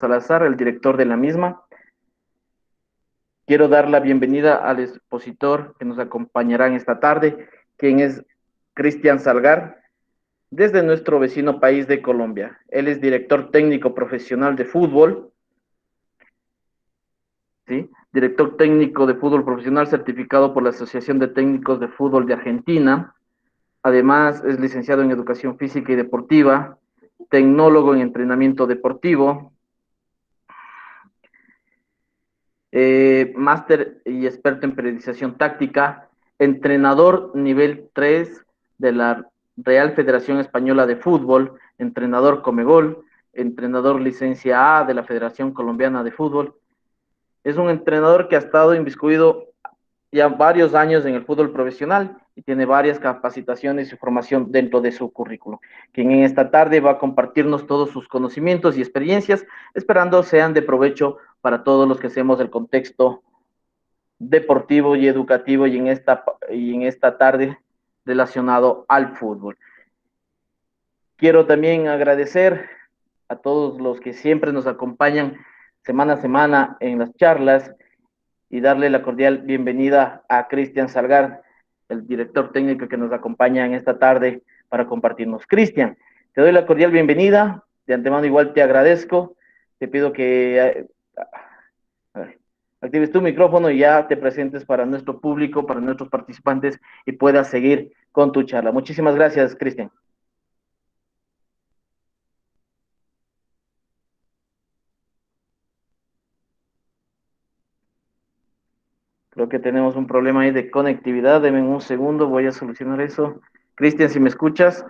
Salazar, el director de la misma. Quiero dar la bienvenida al expositor que nos acompañará en esta tarde, quien es Cristian Salgar, desde nuestro vecino país de Colombia. Él es director técnico profesional de fútbol, ¿sí? Director técnico de fútbol profesional certificado por la Asociación de Técnicos de Fútbol de Argentina. Además, es licenciado en Educación Física y Deportiva, tecnólogo en entrenamiento deportivo, máster y experto en periodización táctica, entrenador nivel 3 de la Real Federación Española de Fútbol, entrenador Comegol, entrenador licencia A de la Federación Colombiana de Fútbol. Es un entrenador que ha estado inmiscuido ya varios años en el fútbol profesional y tiene varias capacitaciones y formación dentro de su currículo, quien en esta tarde va a compartirnos todos sus conocimientos y experiencias, esperando sean de provecho para todos los que hacemos el contexto deportivo y educativo y en esta tarde relacionado al fútbol. Quiero también agradecer a todos los que siempre nos acompañan semana a semana en las charlas y darle la cordial bienvenida a Cristian Salgar, el director técnico que nos acompaña en esta tarde para compartirnos. Cristian, te doy la cordial bienvenida. De antemano igual te agradezco. Te pido que actives tu micrófono y ya te presentes para nuestro público, para nuestros participantes y puedas seguir con tu charla. Muchísimas gracias, Cristian. Creo que tenemos un problema ahí de conectividad. Deme un segundo, voy a solucionar eso. Cristian, si me escuchas.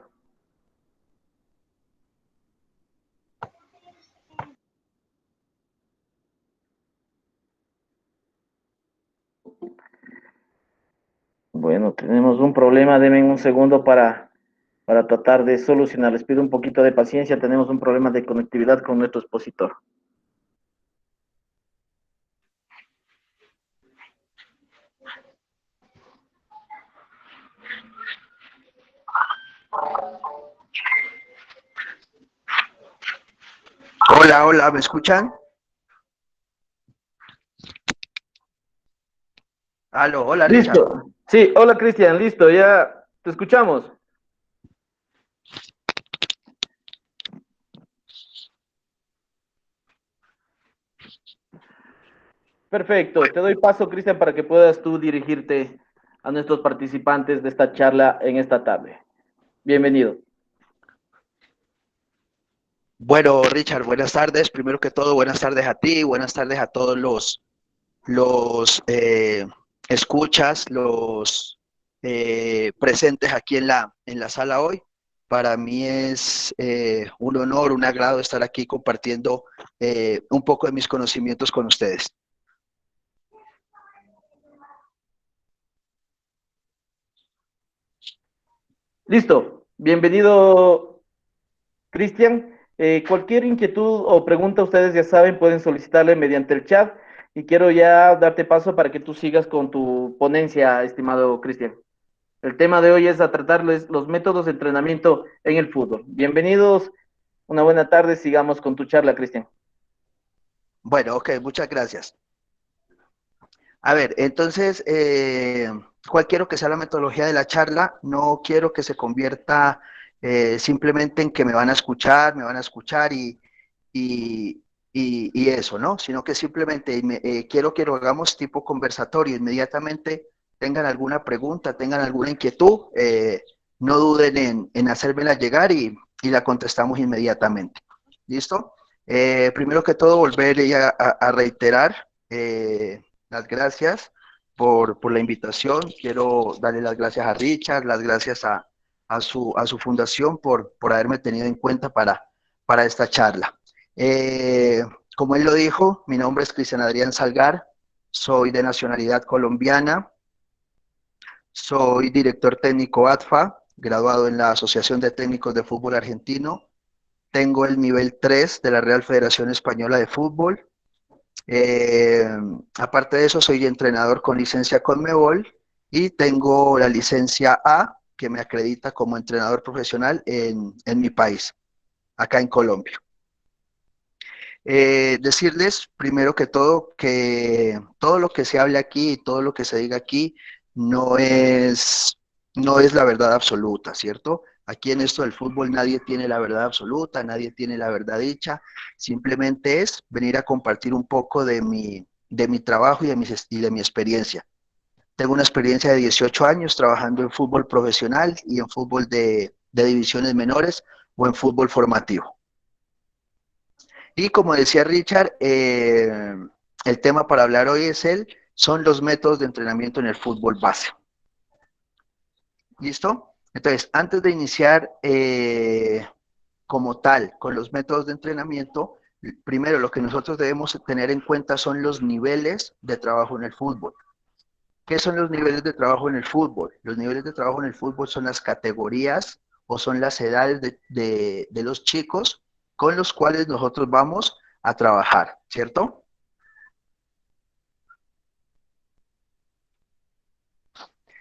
Bueno, tenemos un problema. Deme un segundo para tratar de solucionar. Les pido un poquito de paciencia. Tenemos un problema de conectividad con nuestro expositor. Hola, hola, ¿me escuchan? Aló, hola Richard. Listo. Sí, hola Cristian, listo, ya te escuchamos. Perfecto, te doy paso, Cristian, para que puedas tú dirigirte a nuestros participantes de esta charla en esta tarde. Bienvenido. Bueno, Richard, buenas tardes. Primero que todo, buenas tardes a ti, buenas tardes a todos los escuchas, los presentes aquí en la sala hoy. Para mí es un honor, un agrado estar aquí compartiendo un poco de mis conocimientos con ustedes. Listo, bienvenido, Cristian. Cualquier inquietud o pregunta, ustedes ya saben, pueden solicitarle mediante el chat y quiero ya darte paso para que tú sigas con tu ponencia, estimado Cristian. El tema de hoy es a tratar los métodos de entrenamiento en el fútbol. Bienvenidos, una buena tarde, sigamos con tu charla, Cristian. Bueno, ok, muchas gracias. A ver, entonces, ¿cuál quiero que sea la metodología de la charla? No quiero que se convierta simplemente en que me van a escuchar y, y eso, ¿no? Sino que simplemente quiero que lo hagamos tipo conversatorio, inmediatamente tengan alguna pregunta, tengan alguna inquietud, no duden en hacérmela llegar y la contestamos inmediatamente. ¿Listo? Primero que todo, volver a reiterar. Las gracias por la invitación. Quiero darle las gracias a Richard, las gracias a su fundación por haberme tenido en cuenta para esta charla. Eh, Como él lo dijo, mi nombre es Cristian Adrián Salgar, soy de nacionalidad colombiana, soy director técnico ATFA, graduado en la Asociación de Técnicos de Fútbol Argentino, tengo el nivel 3 de la Real Federación Española de Fútbol. Eh, Aparte de eso, soy entrenador con licencia Conmebol y tengo la licencia A que me acredita como entrenador profesional en mi país, acá en Colombia. Decirles primero que todo lo que se hable aquí y todo lo que se diga aquí no es, no es la verdad absoluta, ¿cierto? Aquí en esto del fútbol nadie tiene la verdad absoluta, nadie tiene la verdad dicha, simplemente es venir a compartir un poco de mi trabajo y de mi experiencia. Tengo una experiencia de 18 años trabajando en fútbol profesional y en fútbol de divisiones menores o en fútbol formativo. Y como decía Richard, el tema para hablar hoy son los métodos de entrenamiento en el fútbol base. ¿Listo? Entonces, antes de iniciar como tal con los métodos de entrenamiento, primero lo que nosotros debemos tener en cuenta son los niveles de trabajo en el fútbol. ¿Qué son los niveles de trabajo en el fútbol? Los niveles de trabajo en el fútbol son las categorías o son las edades de los chicos con los cuales nosotros vamos a trabajar, ¿cierto?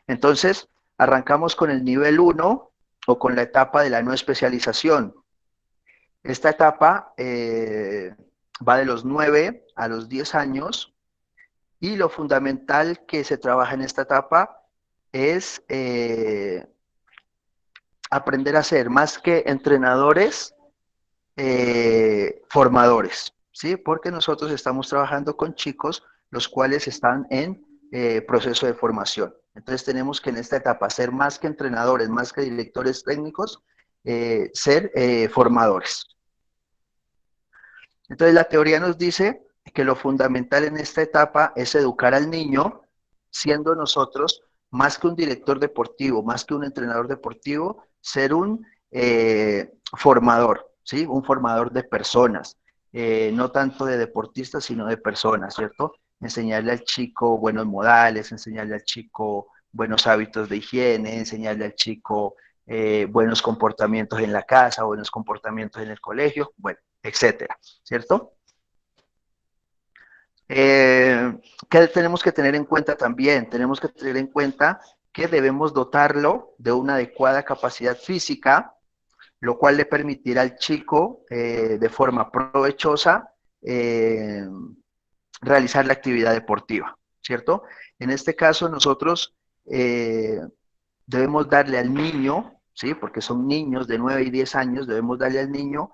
Entonces, arrancamos con el nivel uno o con la etapa de la no especialización. Esta etapa va de los 9 a los 10 años y lo fundamental que se trabaja en esta etapa es aprender a ser más que entrenadores, formadores, ¿sí? Porque nosotros estamos trabajando con chicos los cuales están en proceso de formación. Entonces tenemos que en esta etapa ser más que entrenadores, más que directores técnicos, ser formadores. Entonces la teoría nos dice que lo fundamental en esta etapa es educar al niño, siendo nosotros más que un director deportivo, más que un entrenador deportivo, ser un formador, ¿sí? Un formador de personas, no tanto de deportistas, sino de personas, ¿cierto? Enseñarle al chico buenos modales, enseñarle al chico buenos hábitos de higiene, enseñarle al chico buenos comportamientos en la casa, buenos comportamientos en el colegio, bueno, etcétera, ¿cierto? ¿Qué tenemos que tener en cuenta también? Tenemos que tener en cuenta que debemos dotarlo de una adecuada capacidad física, lo cual le permitirá al chico de forma provechosa realizar la actividad deportiva, ¿cierto? En este caso nosotros debemos darle al niño, ¿sí? Porque son niños de 9 y 10 años, debemos darle al niño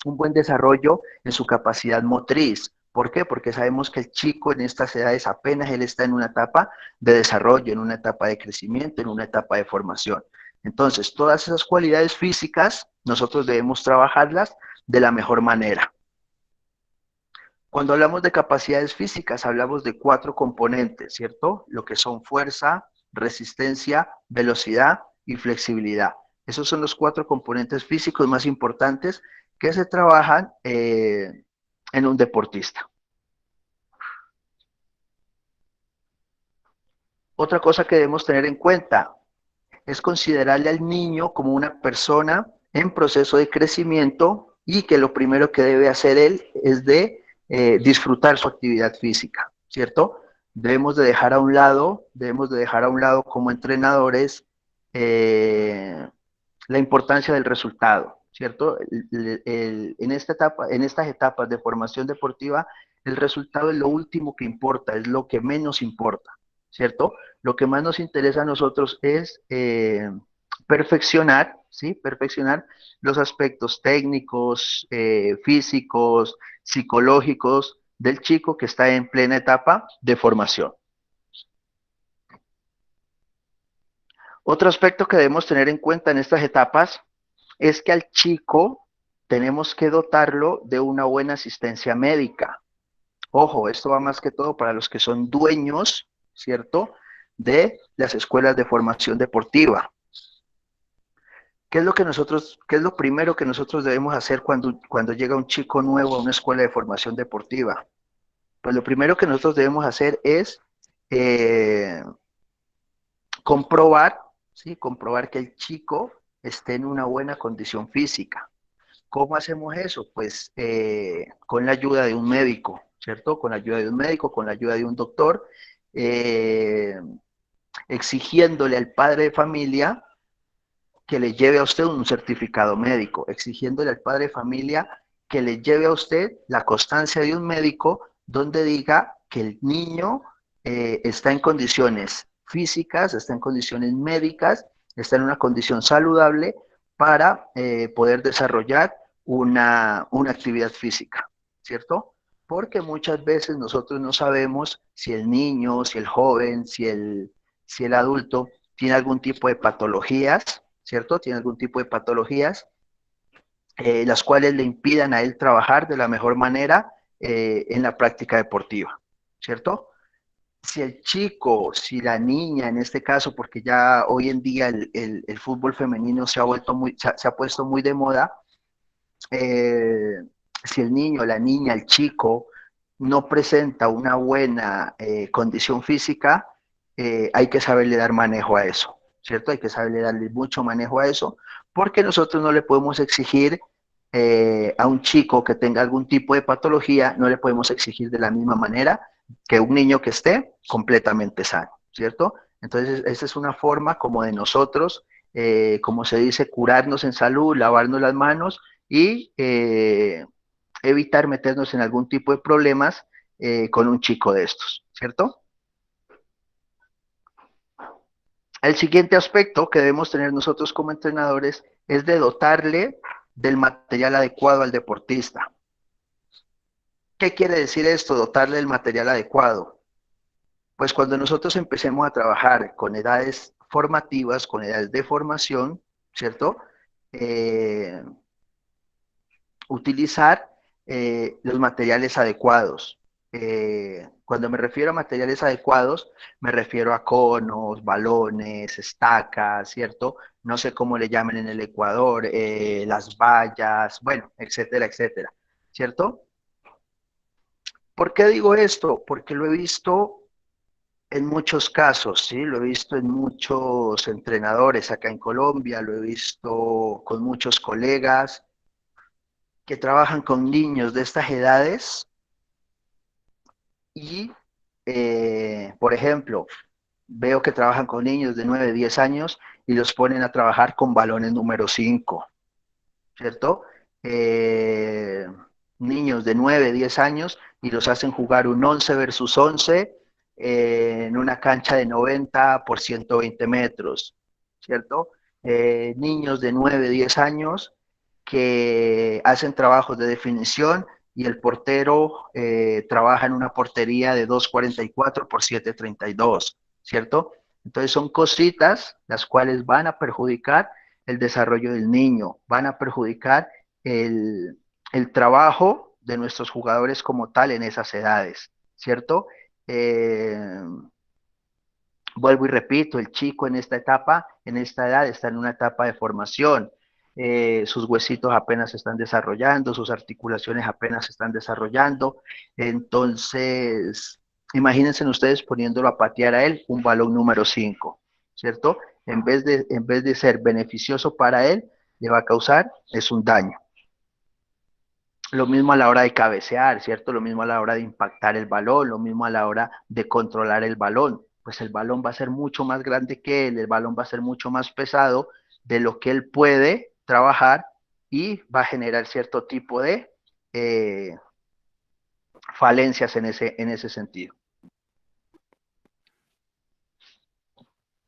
un buen desarrollo en su capacidad motriz. ¿Por qué? Porque sabemos que el chico en estas edades apenas él está en una etapa de desarrollo, en una etapa de crecimiento, en una etapa de formación. Entonces, todas esas cualidades físicas nosotros debemos trabajarlas de la mejor manera. Cuando hablamos de capacidades físicas, hablamos de 4 componentes, ¿cierto? Lo que son fuerza, resistencia, velocidad y flexibilidad. Esos son los 4 componentes físicos más importantes que se trabajan en un deportista. Otra cosa que debemos tener en cuenta es considerarle al niño como una persona en proceso de crecimiento y que lo primero que debe hacer él es de disfrutar su actividad física, ¿cierto? Debemos de dejar a un lado como entrenadores la importancia del resultado, ¿cierto? En esta etapa, en estas etapas de formación deportiva, el resultado es lo último que importa, es lo que menos importa, ¿cierto? Lo que más nos interesa a nosotros es perfeccionar, ¿sí? Perfeccionar los aspectos técnicos, físicos, psicológicos del chico que está en plena etapa de formación. Otro aspecto que debemos tener en cuenta en estas etapas es que al chico tenemos que dotarlo de una buena asistencia médica. Ojo, esto va más que todo para los que son dueños, ¿cierto?, de las escuelas de formación deportiva. ¿Qué es qué es lo primero que nosotros debemos hacer cuando llega un chico nuevo a una escuela de formación deportiva? Pues lo primero que nosotros debemos hacer es eh, comprobar, ¿sí? Comprobar que el chico esté en una buena condición física. ¿Cómo hacemos eso? Pues con la ayuda de un médico, ¿cierto? Con la ayuda de un médico, con la ayuda de un doctor, eh, exigiéndole al padre de familia que le lleve a usted un certificado médico, exigiéndole al padre de familia que le lleve a usted la constancia de un médico donde diga que el niño está en condiciones físicas, está en condiciones médicas, está en una condición saludable para poder desarrollar una actividad física, ¿cierto? Porque muchas veces nosotros no sabemos si el niño, si el joven, si el adulto tiene algún tipo de patologías, ¿cierto? Tiene algún tipo de patologías las cuales le impidan a él trabajar de la mejor manera en la práctica deportiva, ¿cierto? Si el chico, si la niña en este caso, porque ya hoy en día el fútbol femenino se ha vuelto se ha puesto muy de moda, si el niño, la niña, el chico no presenta una buena condición física, hay que saberle dar manejo a eso, ¿cierto? Hay que saberle darle mucho manejo a eso, porque nosotros no le podemos exigir a un chico que tenga algún tipo de patología, no le podemos exigir de la misma manera que un niño que esté completamente sano, ¿cierto? Entonces, esa es una forma como de nosotros, como se dice, curarnos en salud, lavarnos las manos y evitar meternos en algún tipo de problemas con un chico de estos, ¿cierto? El siguiente aspecto que debemos tener nosotros como entrenadores es de dotarle del material adecuado al deportista. ¿Qué quiere decir esto, dotarle del material adecuado? Pues cuando nosotros empecemos a trabajar con edades formativas, con edades de formación, ¿cierto? Eh, Utilizar los materiales adecuados. Cuando me refiero a materiales adecuados, me refiero a conos, balones, estacas, ¿cierto? No sé cómo le llaman en el Ecuador, las vallas, bueno, etcétera, etcétera, ¿cierto? ¿Por qué digo esto? Porque lo he visto en muchos casos, ¿sí? Lo he visto en muchos entrenadores acá en Colombia, lo he visto con muchos colegas que trabajan con niños de estas edades y, por ejemplo, veo que trabajan con niños de 9 10 años y los ponen a trabajar con balones número 5, ¿cierto? Eh, Niños de 9 10 años y los hacen jugar un 11 versus 11 en una cancha de 90 por 120 metros, ¿cierto? Niños de 9 10 años que hacen trabajos de definición y el portero trabaja en una portería de 2,44 por 7,32, ¿cierto? Entonces son cositas las cuales van a perjudicar el desarrollo del niño, van a perjudicar el trabajo de nuestros jugadores como tal en esas edades, ¿cierto? Eh, Vuelvo y repito, el chico en esta etapa, en esta edad, está en una etapa de formación. Sus huesitos apenas se están desarrollando, sus articulaciones apenas se están desarrollando. Entonces, imagínense ustedes poniéndolo a patear a él un balón número 5, ¿cierto? En vez de ser beneficioso para él, le va a causar es un daño. Lo mismo a la hora de cabecear, ¿cierto? Lo mismo a la hora de impactar el balón, lo mismo a la hora de controlar el balón. Pues el balón va a ser mucho más grande que él, el balón va a ser mucho más pesado de lo que él puede trabajar y va a generar cierto tipo de eh, falencias en ese sentido.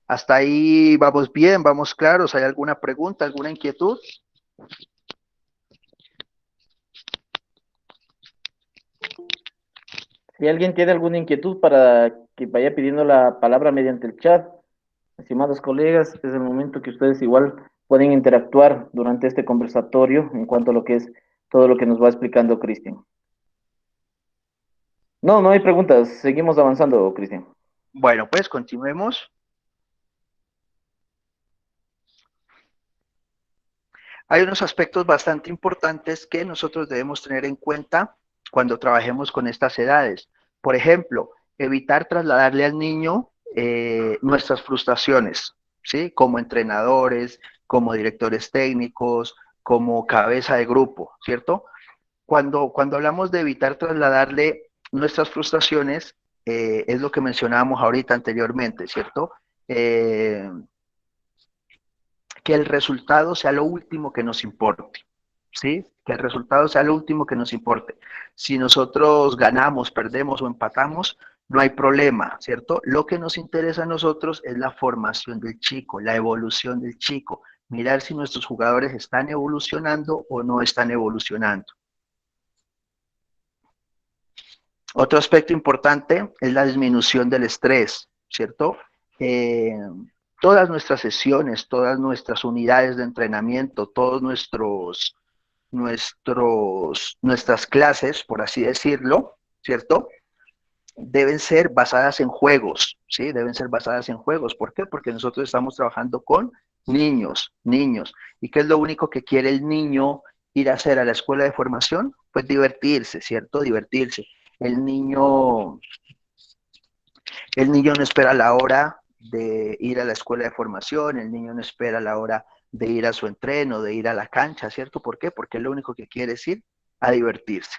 Hasta ahí vamos bien, vamos claros. ¿Hay alguna pregunta, alguna inquietud? Si alguien tiene alguna inquietud para que vaya pidiendo la palabra mediante el chat, estimados colegas, es el momento que ustedes igual pueden interactuar durante este conversatorio en cuanto a lo que es todo lo que nos va explicando Cristian. No, no hay preguntas. Seguimos avanzando, Cristian. Bueno, pues continuemos. Hay unos aspectos bastante importantes que nosotros debemos tener en cuenta cuando trabajemos con estas edades. Por ejemplo, evitar trasladarle al niño nuestras frustraciones, ¿sí? Como entrenadores, como directores técnicos, como cabeza de grupo, ¿cierto? Cuando hablamos de evitar trasladarle nuestras frustraciones, es lo que mencionábamos ahorita anteriormente, ¿cierto? Que el resultado sea lo último que nos importe. ¿sí? Que el resultado sea lo último que nos importe. Si nosotros ganamos, perdemos o empatamos, no hay problema, ¿cierto? Lo que nos interesa a nosotros es la formación del chico, la evolución del chico, mirar si nuestros jugadores están evolucionando o no están evolucionando. Otro aspecto importante es la disminución del estrés, ¿cierto? Eh, Todas nuestras sesiones, todas nuestras unidades de entrenamiento, todos nuestras clases, por así decirlo, ¿cierto? Deben ser basadas en juegos, ¿sí? Deben ser basadas en juegos. ¿Por qué? Porque nosotros estamos trabajando con niños. ¿Y qué es lo único que quiere el niño ir a hacer a la escuela de formación? Pues divertirse, ¿cierto? Divertirse. El niño, el niño no espera la hora de ir a la escuela de formación, el niño no espera la hora de ir a su entreno, de ir a la cancha, ¿cierto? ¿Por qué? Porque lo único que quiere es ir a divertirse.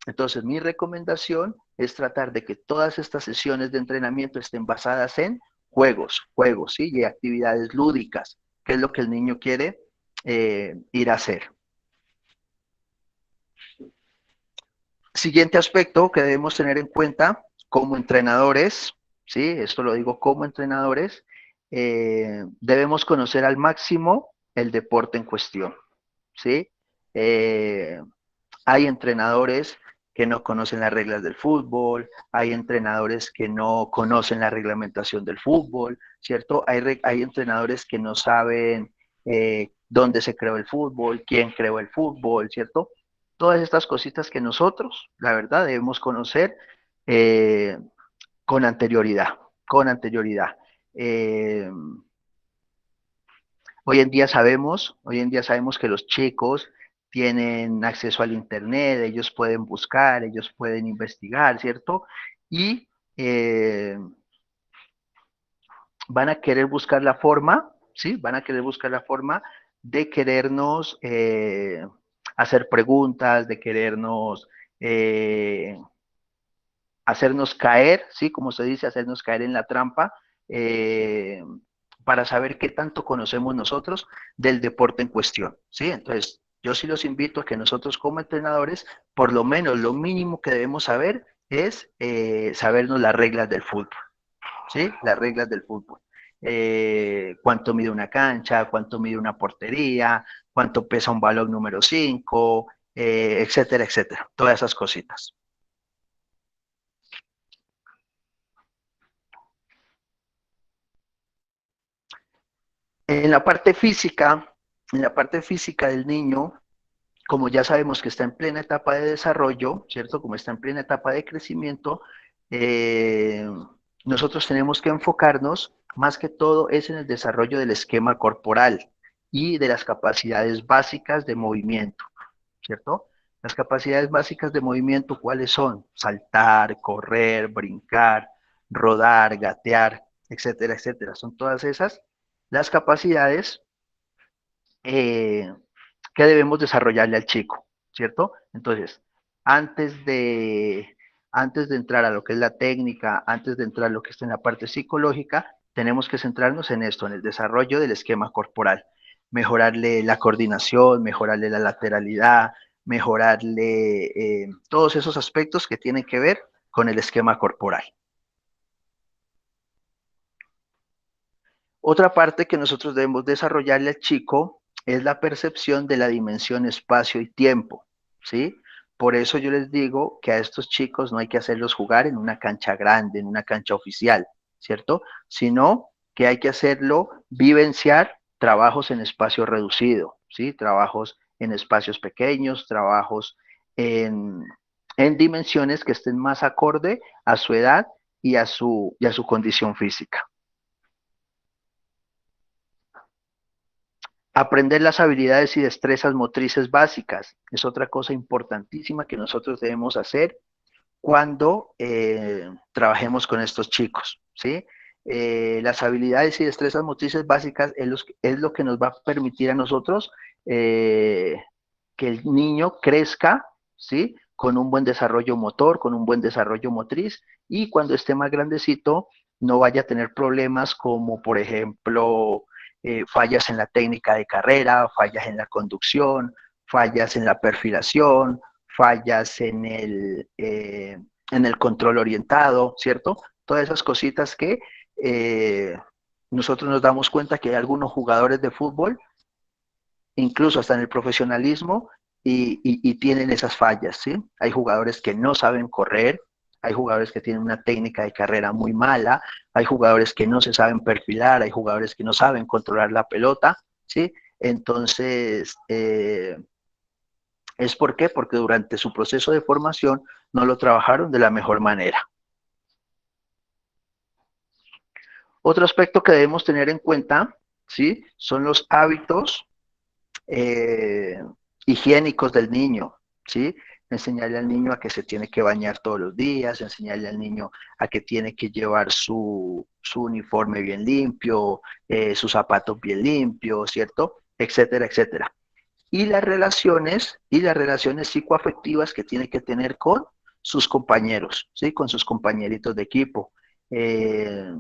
Entonces, mi recomendación es tratar de que todas estas sesiones de entrenamiento estén basadas en juegos, ¿sí? Y actividades lúdicas, que es lo que el niño quiere ir a hacer. Siguiente aspecto que debemos tener en cuenta como entrenadores, ¿sí? Esto lo digo como entrenadores, debemos conocer al máximo el deporte en cuestión, ¿sí? Eh, Hay entrenadores que no conocen las reglas del fútbol, hay entrenadores que no conocen la reglamentación del fútbol, ¿cierto? Hay entrenadores que no saben dónde se creó el fútbol, quién creó el fútbol, ¿cierto? Todas estas cositas que nosotros, la verdad, debemos conocer eh, con anterioridad, con anterioridad. Eh, hoy en día sabemos que los chicos tienen acceso al Internet, ellos pueden buscar, ellos pueden investigar, ¿cierto? Y van a querer buscar la forma, ¿sí? Van a querer buscar la forma de querernos hacer preguntas, de querernos eh, hacernos caer, ¿sí? Como se dice, hacernos caer en la trampa, eh, para saber qué tanto conocemos nosotros del deporte en cuestión, ¿sí? Entonces, yo sí los invito a que nosotros como entrenadores, por lo menos lo mínimo que debemos saber es sabernos las reglas del fútbol, ¿sí? Las reglas del fútbol. Cuánto mide una cancha, cuánto mide una portería, cuánto pesa un balón número 5, etcétera, etcétera. Todas esas cositas. En la parte física, en la parte física del niño, como ya sabemos que está en plena etapa de desarrollo, ¿cierto? Como está en plena etapa de crecimiento, eh, nosotros tenemos que enfocarnos más que todo es en el desarrollo del esquema corporal y de las capacidades básicas de movimiento, ¿cierto? Las capacidades básicas de movimiento, ¿cuáles son? Saltar, correr, brincar, rodar, gatear, etcétera, etcétera. Son todas esas las capacidades eh, que debemos desarrollarle al chico, ¿cierto? Entonces, antes de, antes de entrar a lo que es la técnica, antes de entrar a lo que está en la parte psicológica, tenemos que centrarnos en esto, en el desarrollo del esquema corporal, mejorarle la coordinación, mejorarle la lateralidad, mejorarle todos esos aspectos que tienen que ver con el esquema corporal. Otra parte que nosotros debemos desarrollarle al chico es la percepción de la dimensión espacio y tiempo, ¿sí? Por eso yo les digo que a estos chicos no hay que hacerlos jugar en una cancha grande, en una cancha oficial, ¿cierto? Sino que hay que hacerlo vivenciar trabajos en espacio reducido, ¿sí? Trabajos en espacios pequeños, trabajos en, en dimensiones que estén más acorde a su edad y a su condición física. Aprender las habilidades y destrezas motrices básicas es otra cosa importantísima que nosotros debemos hacer cuando trabajemos con estos chicos, ¿sí? Las habilidades y destrezas motrices básicas es lo que nos va a permitir a nosotros eh, que el niño crezca, ¿sí? Con un buen desarrollo motor, con un buen desarrollo motriz y cuando esté más grandecito no vaya a tener problemas como, por ejemplo, fallas en la técnica de carrera, fallas en la conducción, fallas en la perfilación, fallas en el control orientado, ¿cierto? Todas esas cositas que nosotros nos damos cuenta que hay algunos jugadores de fútbol, incluso hasta en el profesionalismo, y tienen esas fallas, ¿sí? Hay jugadores que no saben correr, hay jugadores que tienen una técnica de carrera muy mala, hay jugadores que no se saben perfilar, hay jugadores que no saben controlar la pelota, ¿sí? Entonces, ¿es por qué? Porque durante su proceso de formación no lo trabajaron de la mejor manera. Otro aspecto que debemos tener en cuenta, ¿sí? Son los hábitos eh, higiénicos del niño, ¿sí? Enseñarle al niño a que se tiene que bañar todos los días, enseñarle al niño a que tiene que llevar su uniforme bien limpio, sus zapatos bien limpios, ¿cierto? Etcétera, etcétera. Y las relaciones psicoafectivas que tiene que tener con sus compañeros, ¿sí? Con sus compañeritos de equipo. Eh,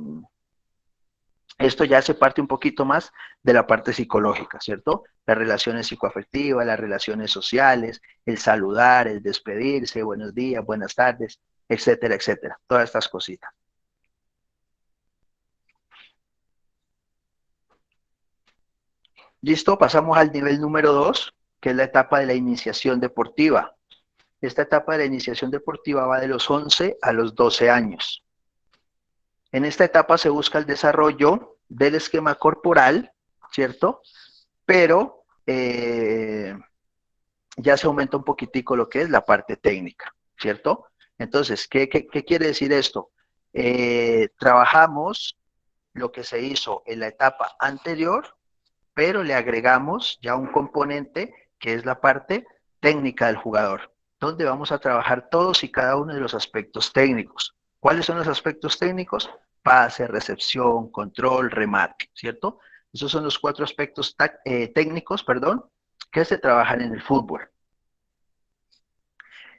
Esto ya hace parte un poquito más de la parte psicológica, ¿cierto? Las relaciones psicoafectivas, las relaciones sociales, el saludar, el despedirse, buenos días, buenas tardes, etcétera, etcétera. Todas estas cositas. Listo, pasamos al nivel número 2, que es la etapa de la iniciación deportiva. Esta etapa de la iniciación deportiva va de los 11 a los 12 años. En esta etapa se busca el desarrollo del esquema corporal, ¿cierto? Pero ya se aumenta un poquitico lo que es la parte técnica, ¿cierto? Entonces, ¿qué quiere decir esto? Trabajamos lo que se hizo en la etapa anterior, pero le agregamos ya un componente que es la parte técnica del jugador, donde vamos a trabajar todos y cada uno de los aspectos técnicos. ¿Cuáles son los aspectos técnicos? Pase, recepción, control, remate, ¿cierto? Esos son los 4 aspectos técnicos, perdón, que se trabajan en el fútbol.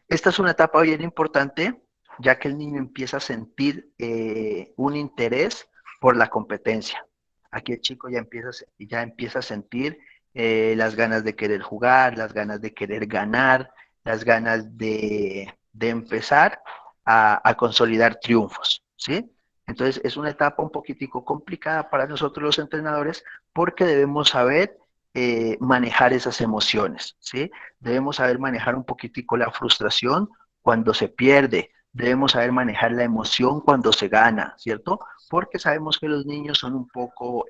Esta es una etapa bien importante, ya que el niño empieza a sentir un interés por la competencia. Aquí el chico ya empieza a sentir las ganas de querer jugar, las ganas de querer ganar, las ganas de empezar a consolidar triunfos, ¿sí? Entonces es una etapa un poquitico complicada para nosotros los entrenadores porque debemos saber manejar esas emociones, ¿sí? Debemos saber manejar un poquitico la frustración cuando se pierde, debemos saber manejar la emoción cuando se gana, ¿cierto? Porque sabemos que los niños son un poco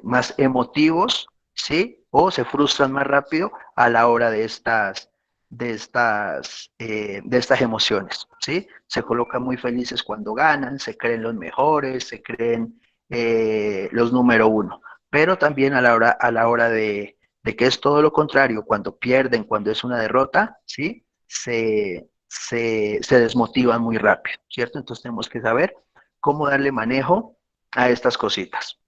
más emotivos, ¿sí? O se frustran más rápido a la hora de estas emociones, ¿sí? Se colocan muy felices cuando ganan, se creen los mejores, se creen los número uno, pero también a la hora de que es todo lo contrario, cuando pierden, cuando es una derrota, ¿sí? Se desmotivan muy rápido, ¿cierto? Entonces tenemos que saber cómo darle manejo a estas cositas.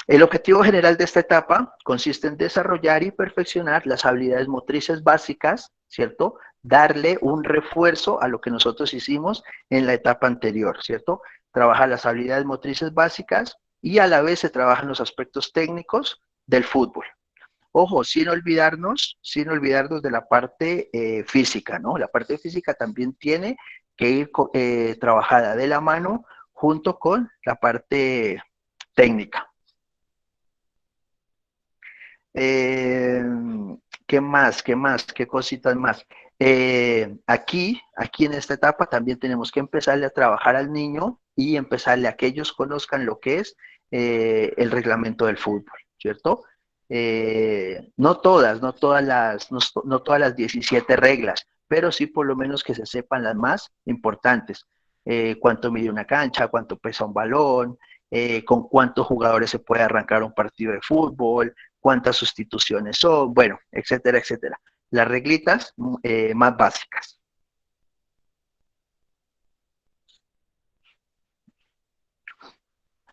El objetivo general de esta etapa consiste en desarrollar y perfeccionar las habilidades motrices básicas, ¿cierto? Darle un refuerzo a lo que nosotros hicimos en la etapa anterior, ¿cierto? Trabajar las habilidades motrices básicas y a la vez se trabajan los aspectos técnicos del fútbol. Ojo, sin olvidarnos de la parte física, ¿no? La parte física también tiene que ir trabajada de la mano junto con la parte técnica. Eh, ¿Qué más? ¿Qué más? ¿Qué cositas más? Aquí en esta etapa también tenemos que empezarle a trabajar al niño y empezarle a que ellos conozcan lo que es el reglamento del fútbol, ¿cierto? No todas las 17 reglas, pero sí por lo menos que se sepan las más importantes. Cuánto mide una cancha, cuánto pesa un balón, con cuántos jugadores se puede arrancar un partido de fútbol, cuántas sustituciones son, bueno, etcétera, etcétera. Las reglitas más básicas.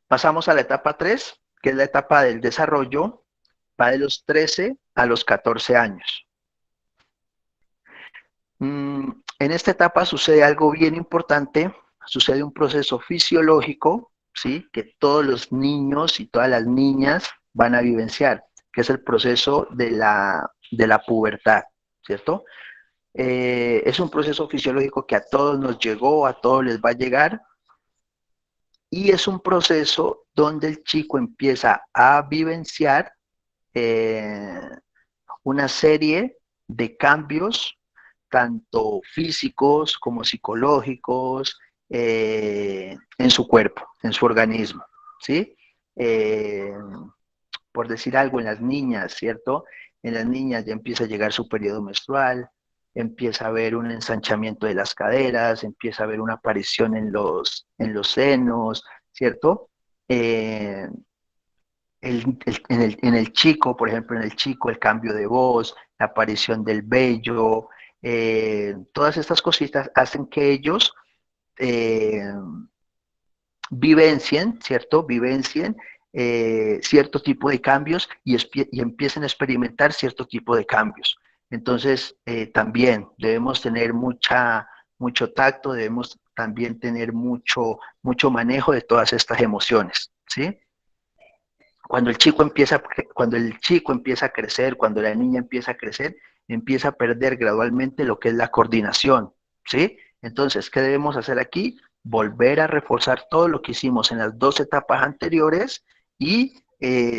Pasamos a la etapa 3, que es la etapa del desarrollo, va de los 13 a los 14 años. En esta etapa sucede algo bien importante, sucede un proceso fisiológico, ¿sí? Que todos los niños y todas las niñas van a vivenciar, que es el proceso de la pubertad, ¿cierto? Es un proceso fisiológico que a todos nos llegó, a todos les va a llegar, y es un proceso donde el chico empieza a vivenciar eh, una serie de cambios, tanto físicos como psicológicos, en su cuerpo, en su organismo, ¿sí? Eh, por decir algo, en las niñas, ¿cierto? En las niñas ya empieza a llegar su periodo menstrual, empieza a haber un ensanchamiento de las caderas, empieza a haber una aparición en los senos, ¿cierto? Eh, en el chico, por ejemplo, en el chico, el cambio de voz, la aparición del vello, todas estas cositas hacen que ellos eh, vivencien, ¿cierto? Vivencien cierto tipo de cambios y empiecen a experimentar cierto tipo de cambios. Entonces, también debemos tener mucho tacto, debemos también tener mucho manejo de todas estas emociones, ¿sí? Cuando el chico empieza a crecer, cuando la niña empieza a crecer, empieza a perder gradualmente lo que es la coordinación, ¿sí? Entonces, ¿qué debemos hacer aquí? Volver a reforzar todo lo que hicimos en las dos etapas anteriores y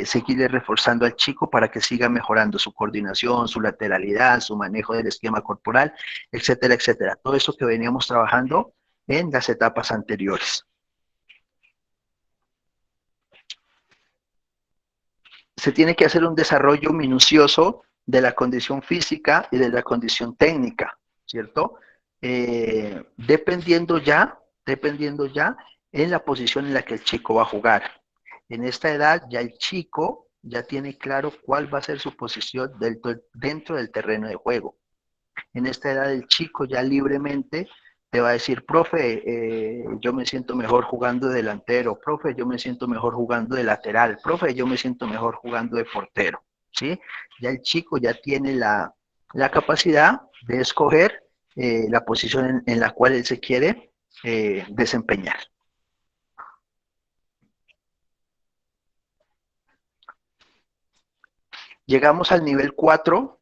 seguirle reforzando al chico para que siga mejorando su coordinación, su lateralidad, su manejo del esquema corporal, etcétera, etcétera. Todo eso que veníamos trabajando en las etapas anteriores. Se tiene que hacer un desarrollo minucioso de la condición física y de la condición técnica, ¿cierto? Dependiendo ya en la posición en la que el chico va a jugar. En esta edad ya el chico ya tiene claro cuál va a ser su posición dentro del terreno de juego. En esta edad el chico ya libremente te va a decir, profe, yo me siento mejor jugando de delantero, profe, yo me siento mejor jugando de lateral, profe, yo me siento mejor jugando de portero, ¿sí? Ya el chico ya tiene la capacidad de escoger la posición en la cual él se quiere desempeñar. Llegamos al nivel 4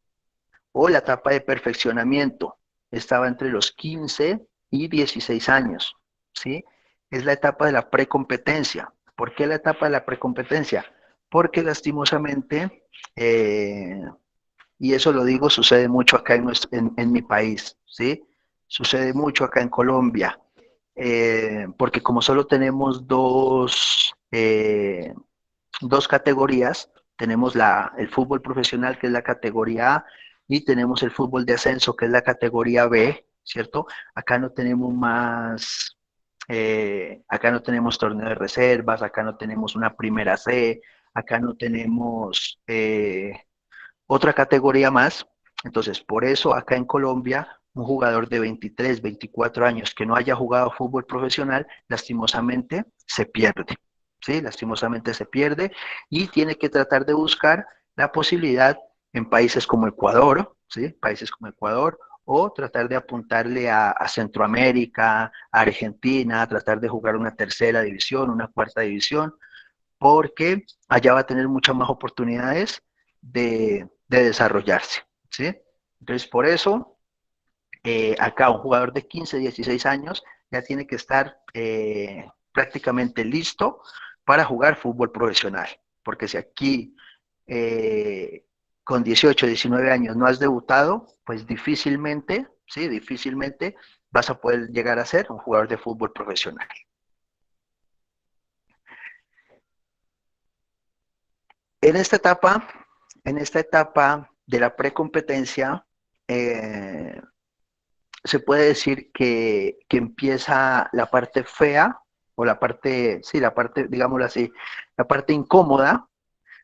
o la etapa de perfeccionamiento. Estaba entre los 15 y 16 años, ¿sí? Es la etapa de la precompetencia. ¿Por qué la etapa de la precompetencia? Porque lastimosamente, y eso lo digo, sucede mucho acá en mi país, ¿sí? Sucede mucho acá en Colombia, porque como solo tenemos dos categorías. Tenemos el fútbol profesional, que es la categoría A, y tenemos el fútbol de ascenso, que es la categoría B, ¿cierto? Acá no tenemos acá no tenemos torneo de reservas, acá no tenemos una primera C, acá no tenemos otra categoría más. Entonces, por eso acá en Colombia, un jugador de 23, 24 años que no haya jugado fútbol profesional, lastimosamente se pierde. ¿Sí? Lastimosamente se pierde y tiene que tratar de buscar la posibilidad en países como Ecuador, ¿sí? Países como Ecuador, o tratar de apuntarle a Centroamérica, a Argentina, tratar de jugar una tercera división, una cuarta división, porque allá va a tener muchas más oportunidades de desarrollarse, ¿sí? Entonces, por eso, acá un jugador de 15, 16 años ya tiene que estar prácticamente listo para jugar fútbol profesional, porque si aquí con 18, 19 años no has debutado, pues difícilmente, sí, difícilmente vas a poder llegar a ser un jugador de fútbol profesional. En esta etapa, en esta etapa de la precompetencia, eh, se puede decir que empieza la parte fea, o la parte, sí, la parte, digámoslo así, la parte incómoda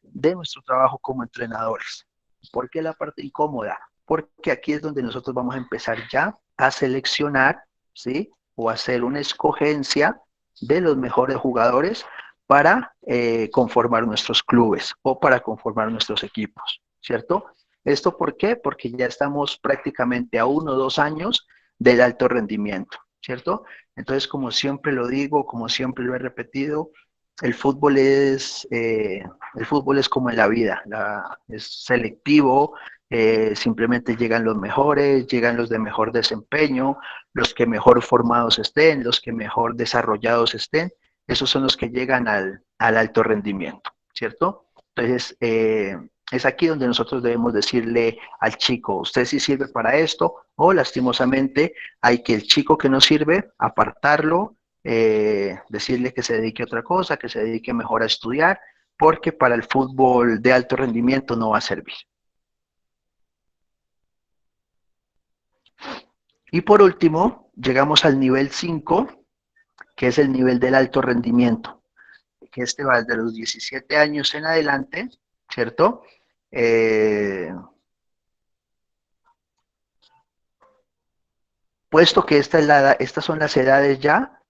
de nuestro trabajo como entrenadores. ¿Por qué la parte incómoda? Porque aquí es donde nosotros vamos a empezar ya a seleccionar, ¿sí? O hacer una escogencia de los mejores jugadores para conformar nuestros clubes o para conformar nuestros equipos, ¿cierto? ¿Esto por qué? Porque ya estamos prácticamente a 1 o 2 años del alto rendimiento, ¿cierto? Entonces, como siempre lo digo, como siempre lo he repetido, el fútbol es como en la vida, es selectivo, simplemente llegan los mejores, llegan los de mejor desempeño, los que mejor formados estén, los que mejor desarrollados estén, esos son los que llegan al alto rendimiento, ¿cierto? Entonces, es aquí donde nosotros debemos decirle al chico, usted sí sirve para esto, o lastimosamente hay que el chico que no sirve, apartarlo, decirle que se dedique a otra cosa, que se dedique mejor a estudiar, porque para el fútbol de alto rendimiento no va a servir. Y por último, llegamos al nivel 5, que es el nivel del alto rendimiento, que este va desde los 17 años en adelante, ¿cierto? Puesto que estas son las edades ya,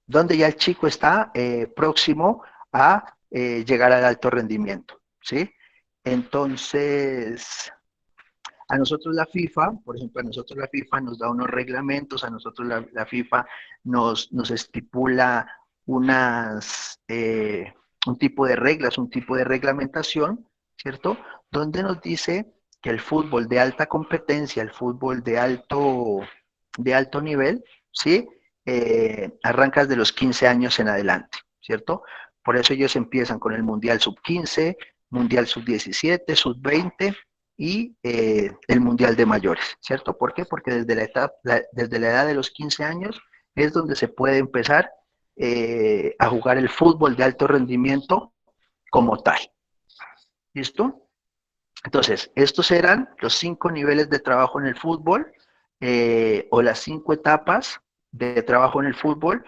donde ya el chico está próximo a llegar al alto rendimiento, ¿sí? Entonces, a nosotros la FIFA, por ejemplo, a nosotros la FIFA nos da unos reglamentos, a nosotros la FIFA nos estipula unas, un tipo de reglas, un tipo de reglamentación, ¿cierto? Donde nos dice que el fútbol de alta competencia, el fútbol de alto nivel, ¿sí? Arrancas de los 15 años en adelante, ¿cierto? Por eso ellos empiezan con el Mundial Sub-15, Mundial Sub-17, Sub-20 y el Mundial de Mayores, ¿cierto? ¿Por qué? Porque desde la edad de los 15 años es donde se puede empezar a jugar el fútbol de alto rendimiento como tal. ¿Listo? Entonces, estos eran los 5 niveles de trabajo en el fútbol o las 5 etapas de trabajo en el fútbol,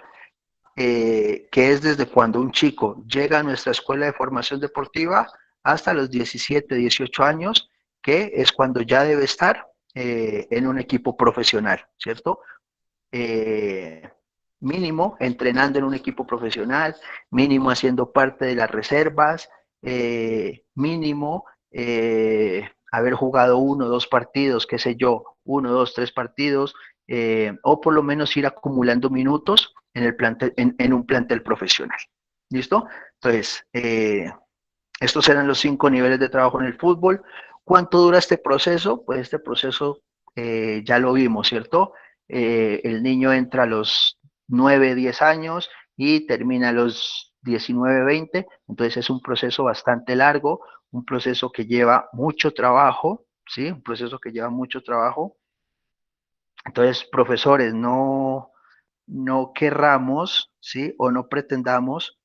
que es desde cuando un chico llega a nuestra escuela de formación deportiva hasta los 17, 18 años, que es cuando ya debe estar en un equipo profesional, ¿cierto? Eh, Mínimo entrenando en un equipo profesional, mínimo haciendo parte de las reservas, mínimo haber jugado uno, dos partidos, qué sé yo, uno, dos, tres partidos, o por lo menos ir acumulando minutos en, en un plantel profesional. ¿Listo? Entonces, estos eran los 5 niveles de trabajo en el fútbol. ¿Cuánto dura este proceso? Pues este proceso ya lo vimos, ¿cierto? El niño entra a los 9, 10 años y termina a los 19, 20. Entonces es un proceso bastante largo, un proceso que lleva mucho trabajo, ¿sí? Un proceso que lleva mucho trabajo. Entonces, profesores, no querramos, ¿sí? O no pretendamos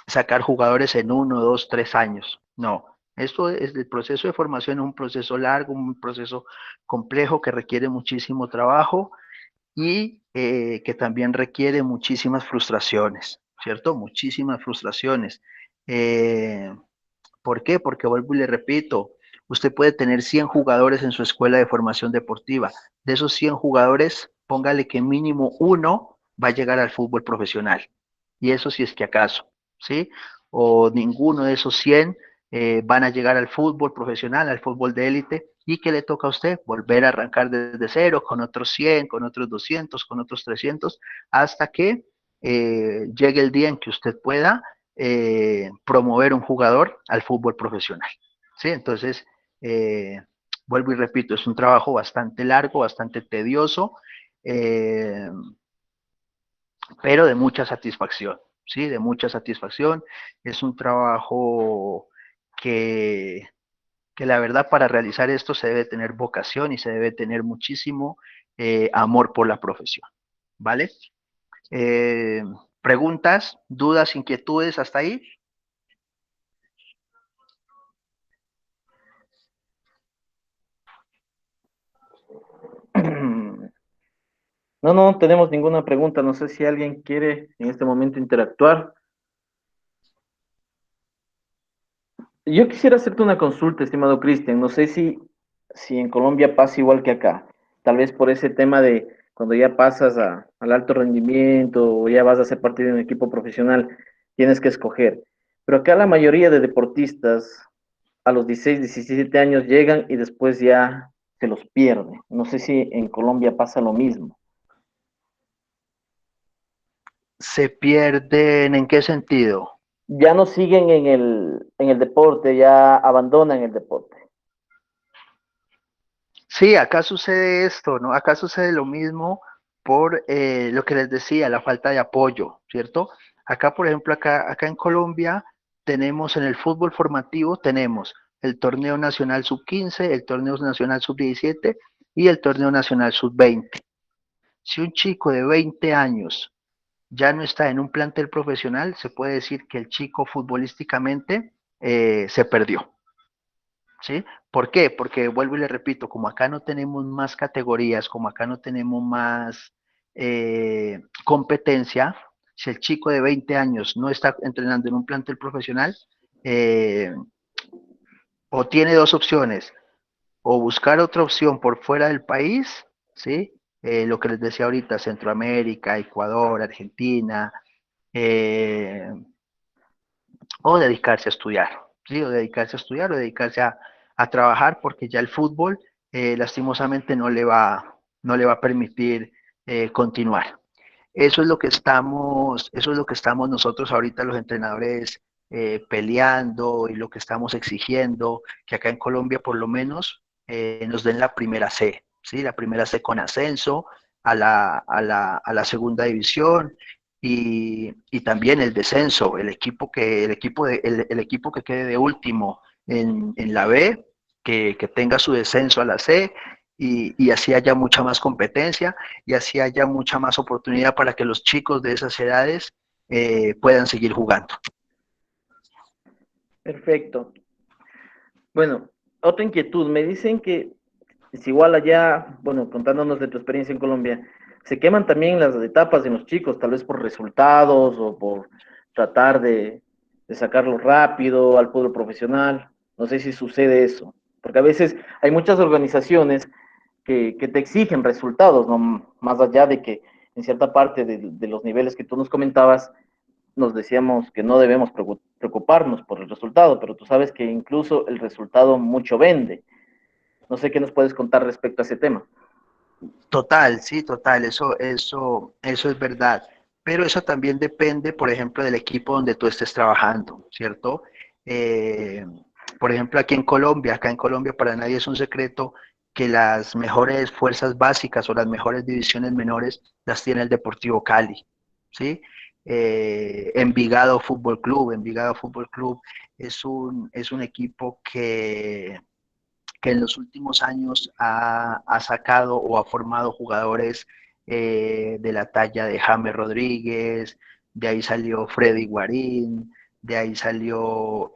sacar jugadores en 1, 2, 3 años. No, esto es el proceso de formación, es un proceso largo, un proceso complejo que requiere muchísimo trabajo y que también requiere muchísimas frustraciones, ¿cierto? Muchísimas frustraciones. Eh, ¿Por qué? Porque vuelvo y le repito, usted puede tener 100 jugadores en su escuela de formación deportiva. De esos 100 jugadores, póngale que mínimo uno va a llegar al fútbol profesional. Y eso si es que acaso, ¿sí? O ninguno de esos 100 van a llegar al fútbol profesional, al fútbol de élite. ¿Y qué le toca a usted? Volver a arrancar desde cero, con otros 100, con otros 200, con otros 300, hasta que llegue el día en que usted pueda promover un jugador al fútbol profesional. ¿Sí? Entonces, eh, vuelvo y repito, es un trabajo bastante largo, bastante tedioso, eh, pero de mucha satisfacción, ¿sí? De mucha satisfacción. Es un trabajo que, que la verdad para realizar esto se debe tener vocación y se debe tener muchísimo amor por la profesión, ¿vale? Eh, ¿Preguntas, dudas, inquietudes hasta ahí? No, no tenemos ninguna pregunta. No sé si alguien quiere en este momento interactuar. Yo quisiera hacerte una consulta, estimado Cristian. No sé si en Colombia pasa igual que acá. Tal vez por ese tema de cuando ya pasas al alto rendimiento o ya vas a ser parte de un equipo profesional, tienes que escoger. Pero acá la mayoría de deportistas a los 16, 17 años llegan y después ya se los pierde. No sé si en Colombia pasa lo mismo. se pierden, ¿en qué sentido? Ya no siguen en el deporte, ya abandonan el deporte. Sí, acá sucede esto, ¿no? Acá sucede lo mismo por lo que les decía, la falta de apoyo, ¿cierto? Acá, por ejemplo, acá en Colombia tenemos en el fútbol formativo, tenemos el torneo nacional sub-15, el torneo nacional sub-17 y el torneo nacional sub-20. Si un chico de 20 años ya no está en un plantel profesional, se puede decir que el chico futbolísticamente se perdió. ¿Sí? ¿Por qué? Porque vuelvo y le repito, como acá no tenemos más categorías, como acá no tenemos más competencia, si el chico de 20 años no está entrenando en un plantel profesional, eh, o tiene dos opciones, o buscar otra opción por fuera del país, ¿sí? Lo que les decía ahorita, Centroamérica, Ecuador, Argentina, eh, o dedicarse a estudiar, ¿sí? O dedicarse a estudiar o dedicarse a trabajar porque ya el fútbol lastimosamente no le va a permitir continuar. Eso es lo que estamos nosotros ahorita los entrenadores peleando y lo que estamos exigiendo, que acá en Colombia por lo menos nos den la primera C, ¿sí? La primera C con ascenso a la segunda división y también el descenso, el equipo que quede de último en la B, que tenga su descenso a la C y así haya mucha más competencia y así haya mucha más oportunidad para que los chicos de esas edades puedan seguir jugando. Perfecto. Bueno, otra inquietud. Me dicen que es igual allá, bueno, contándonos de tu experiencia en Colombia, se queman también las etapas de los chicos, tal vez por resultados o por tratar de sacarlo rápido al fútbol profesional. No sé si sucede eso, porque a veces hay muchas organizaciones que te exigen resultados, ¿no? Más allá de que en cierta parte de los niveles que tú nos comentabas, nos decíamos que no debemos preocuparnos por el resultado, pero tú sabes que incluso el resultado mucho vende. No sé qué nos puedes contar respecto a ese tema. Total, sí, total, eso es verdad. Pero eso también depende, por ejemplo, del equipo donde tú estés trabajando, ¿cierto? Eh, por ejemplo, acá en Colombia para nadie es un secreto que las mejores fuerzas básicas o las mejores divisiones menores las tiene el Deportivo Cali, ¿sí? Envigado Fútbol Club es un equipo que en los últimos años ha sacado o ha formado jugadores de la talla de James Rodríguez, de ahí salió Freddy Guarín, de ahí salió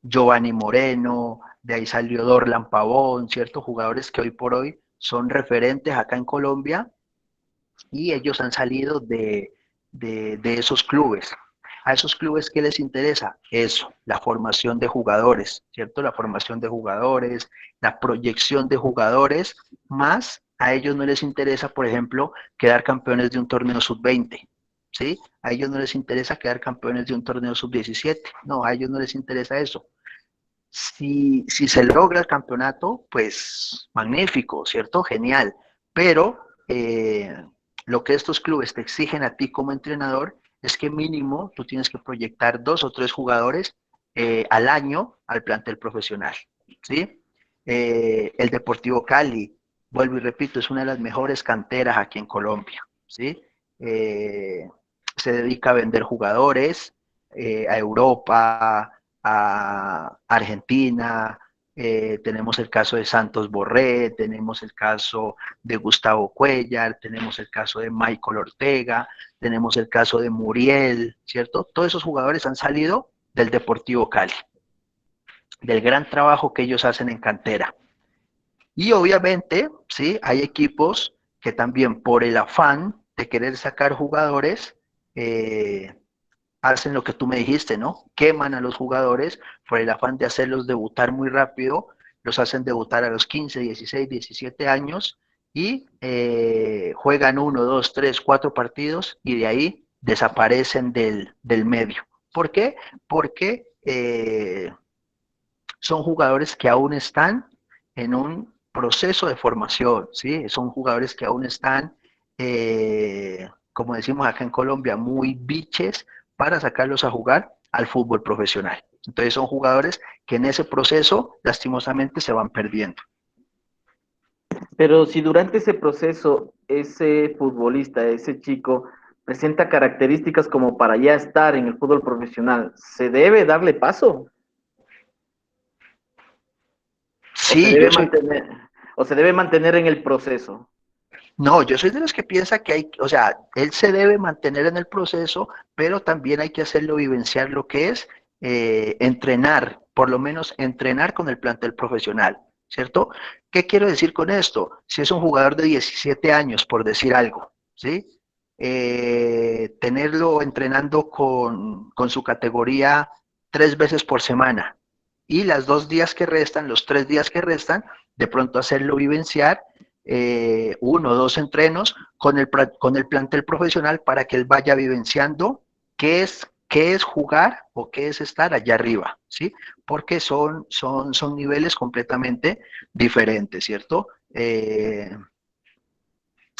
Giovanni Moreno, de ahí salió Dorlan Pavón, ciertos jugadores que hoy por hoy son referentes acá en Colombia y ellos han salido de esos clubes. A esos clubes, ¿qué les interesa? Eso, la formación de jugadores, ¿cierto? La formación de jugadores, la proyección de jugadores, más a ellos no les interesa, por ejemplo, quedar campeones de un torneo sub-20, ¿sí? A ellos no les interesa quedar campeones de un torneo sub-17, no, a ellos no les interesa eso. Si se logra el campeonato, pues magnífico, ¿cierto? Genial. Pero lo que estos clubes te exigen a ti como entrenador es que mínimo tú tienes que proyectar dos o tres jugadores al año al plantel profesional, ¿sí? El Deportivo Cali, vuelvo y repito, es una de las mejores canteras aquí en Colombia, ¿sí? Eh, Se dedica a vender jugadores a Europa, a Argentina, tenemos el caso de Santos Borré, tenemos el caso de Gustavo Cuellar, tenemos el caso de Michael Ortega, tenemos el caso de Muriel, ¿cierto? Todos esos jugadores han salido del Deportivo Cali, del gran trabajo que ellos hacen en cantera. Y obviamente, sí, hay equipos que también por el afán de querer sacar jugadores, hacen lo que tú me dijiste, ¿no? Queman a los jugadores por el afán de hacerlos debutar muy rápido, los hacen debutar a los 15, 16, 17 años y juegan uno, dos, tres, cuatro partidos y de ahí desaparecen del medio. ¿Por qué? Porque son jugadores que aún están en un proceso de formación, ¿sí? Son jugadores que aún están como decimos acá en Colombia, muy biches para sacarlos a jugar al fútbol profesional. Entonces son jugadores que en ese proceso lastimosamente se van perdiendo. Pero si durante ese proceso ese futbolista, ese chico, presenta características como para ya estar en el fútbol profesional, ¿se debe darle paso? ¿O se Sí, debe mantener, o se debe mantener en el proceso? no, yo soy de los que piensa que hay, o sea, él se debe mantener en el proceso, pero también hay que hacerlo vivenciar lo que es entrenar, por lo menos entrenar con el plantel profesional, ¿cierto? ¿Qué quiero decir con esto? Si es un jugador de 17 años, por decir algo, ¿sí? Tenerlo entrenando con su categoría 3 veces por semana y las 2 días que restan, los 3 días que restan, de pronto hacerlo vivenciar 1 o 2 entrenos con el plantel profesional para que él vaya vivenciando qué es jugar o qué es estar allá arriba, ¿sí? Porque son niveles completamente diferentes, ¿cierto?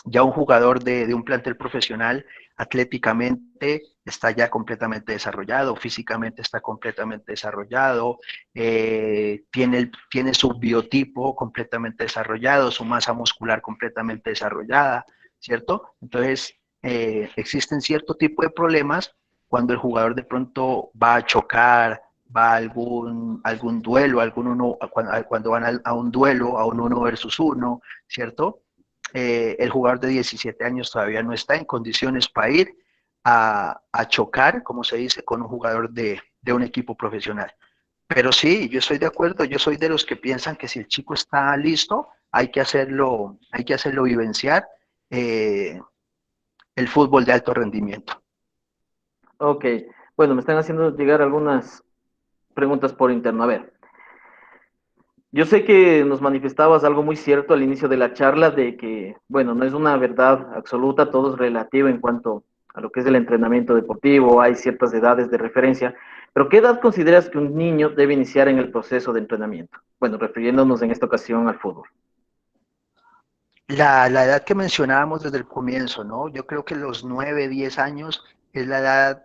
Ya un jugador de un plantel profesional atléticamente está ya completamente desarrollado, físicamente está completamente desarrollado, tiene su biotipo completamente desarrollado, su masa muscular completamente desarrollada, ¿cierto? Entonces, existen cierto tipo de problemas cuando el jugador de pronto va a chocar, va a algún duelo, cuando van a un duelo, a un 1 versus 1, ¿cierto? El jugador de 17 años todavía no está en condiciones para ir a chocar, como se dice, con un jugador de un equipo profesional. Pero sí, yo estoy de acuerdo, yo soy de los que piensan que si el chico está listo, hay que hacerlo vivenciar eh, el fútbol de alto rendimiento. Ok, bueno, me están haciendo llegar algunas preguntas por interno. A ver, yo sé que nos manifestabas algo muy cierto al inicio de la charla de que, bueno, no es una verdad absoluta, todo es relativo en cuanto a lo que es el entrenamiento deportivo, hay ciertas edades de referencia, pero ¿qué edad consideras que un niño debe iniciar en el proceso de entrenamiento? Bueno, refiriéndonos en esta ocasión al fútbol. La edad que mencionábamos desde el comienzo, ¿no? Yo creo que los 9, 10 años es la edad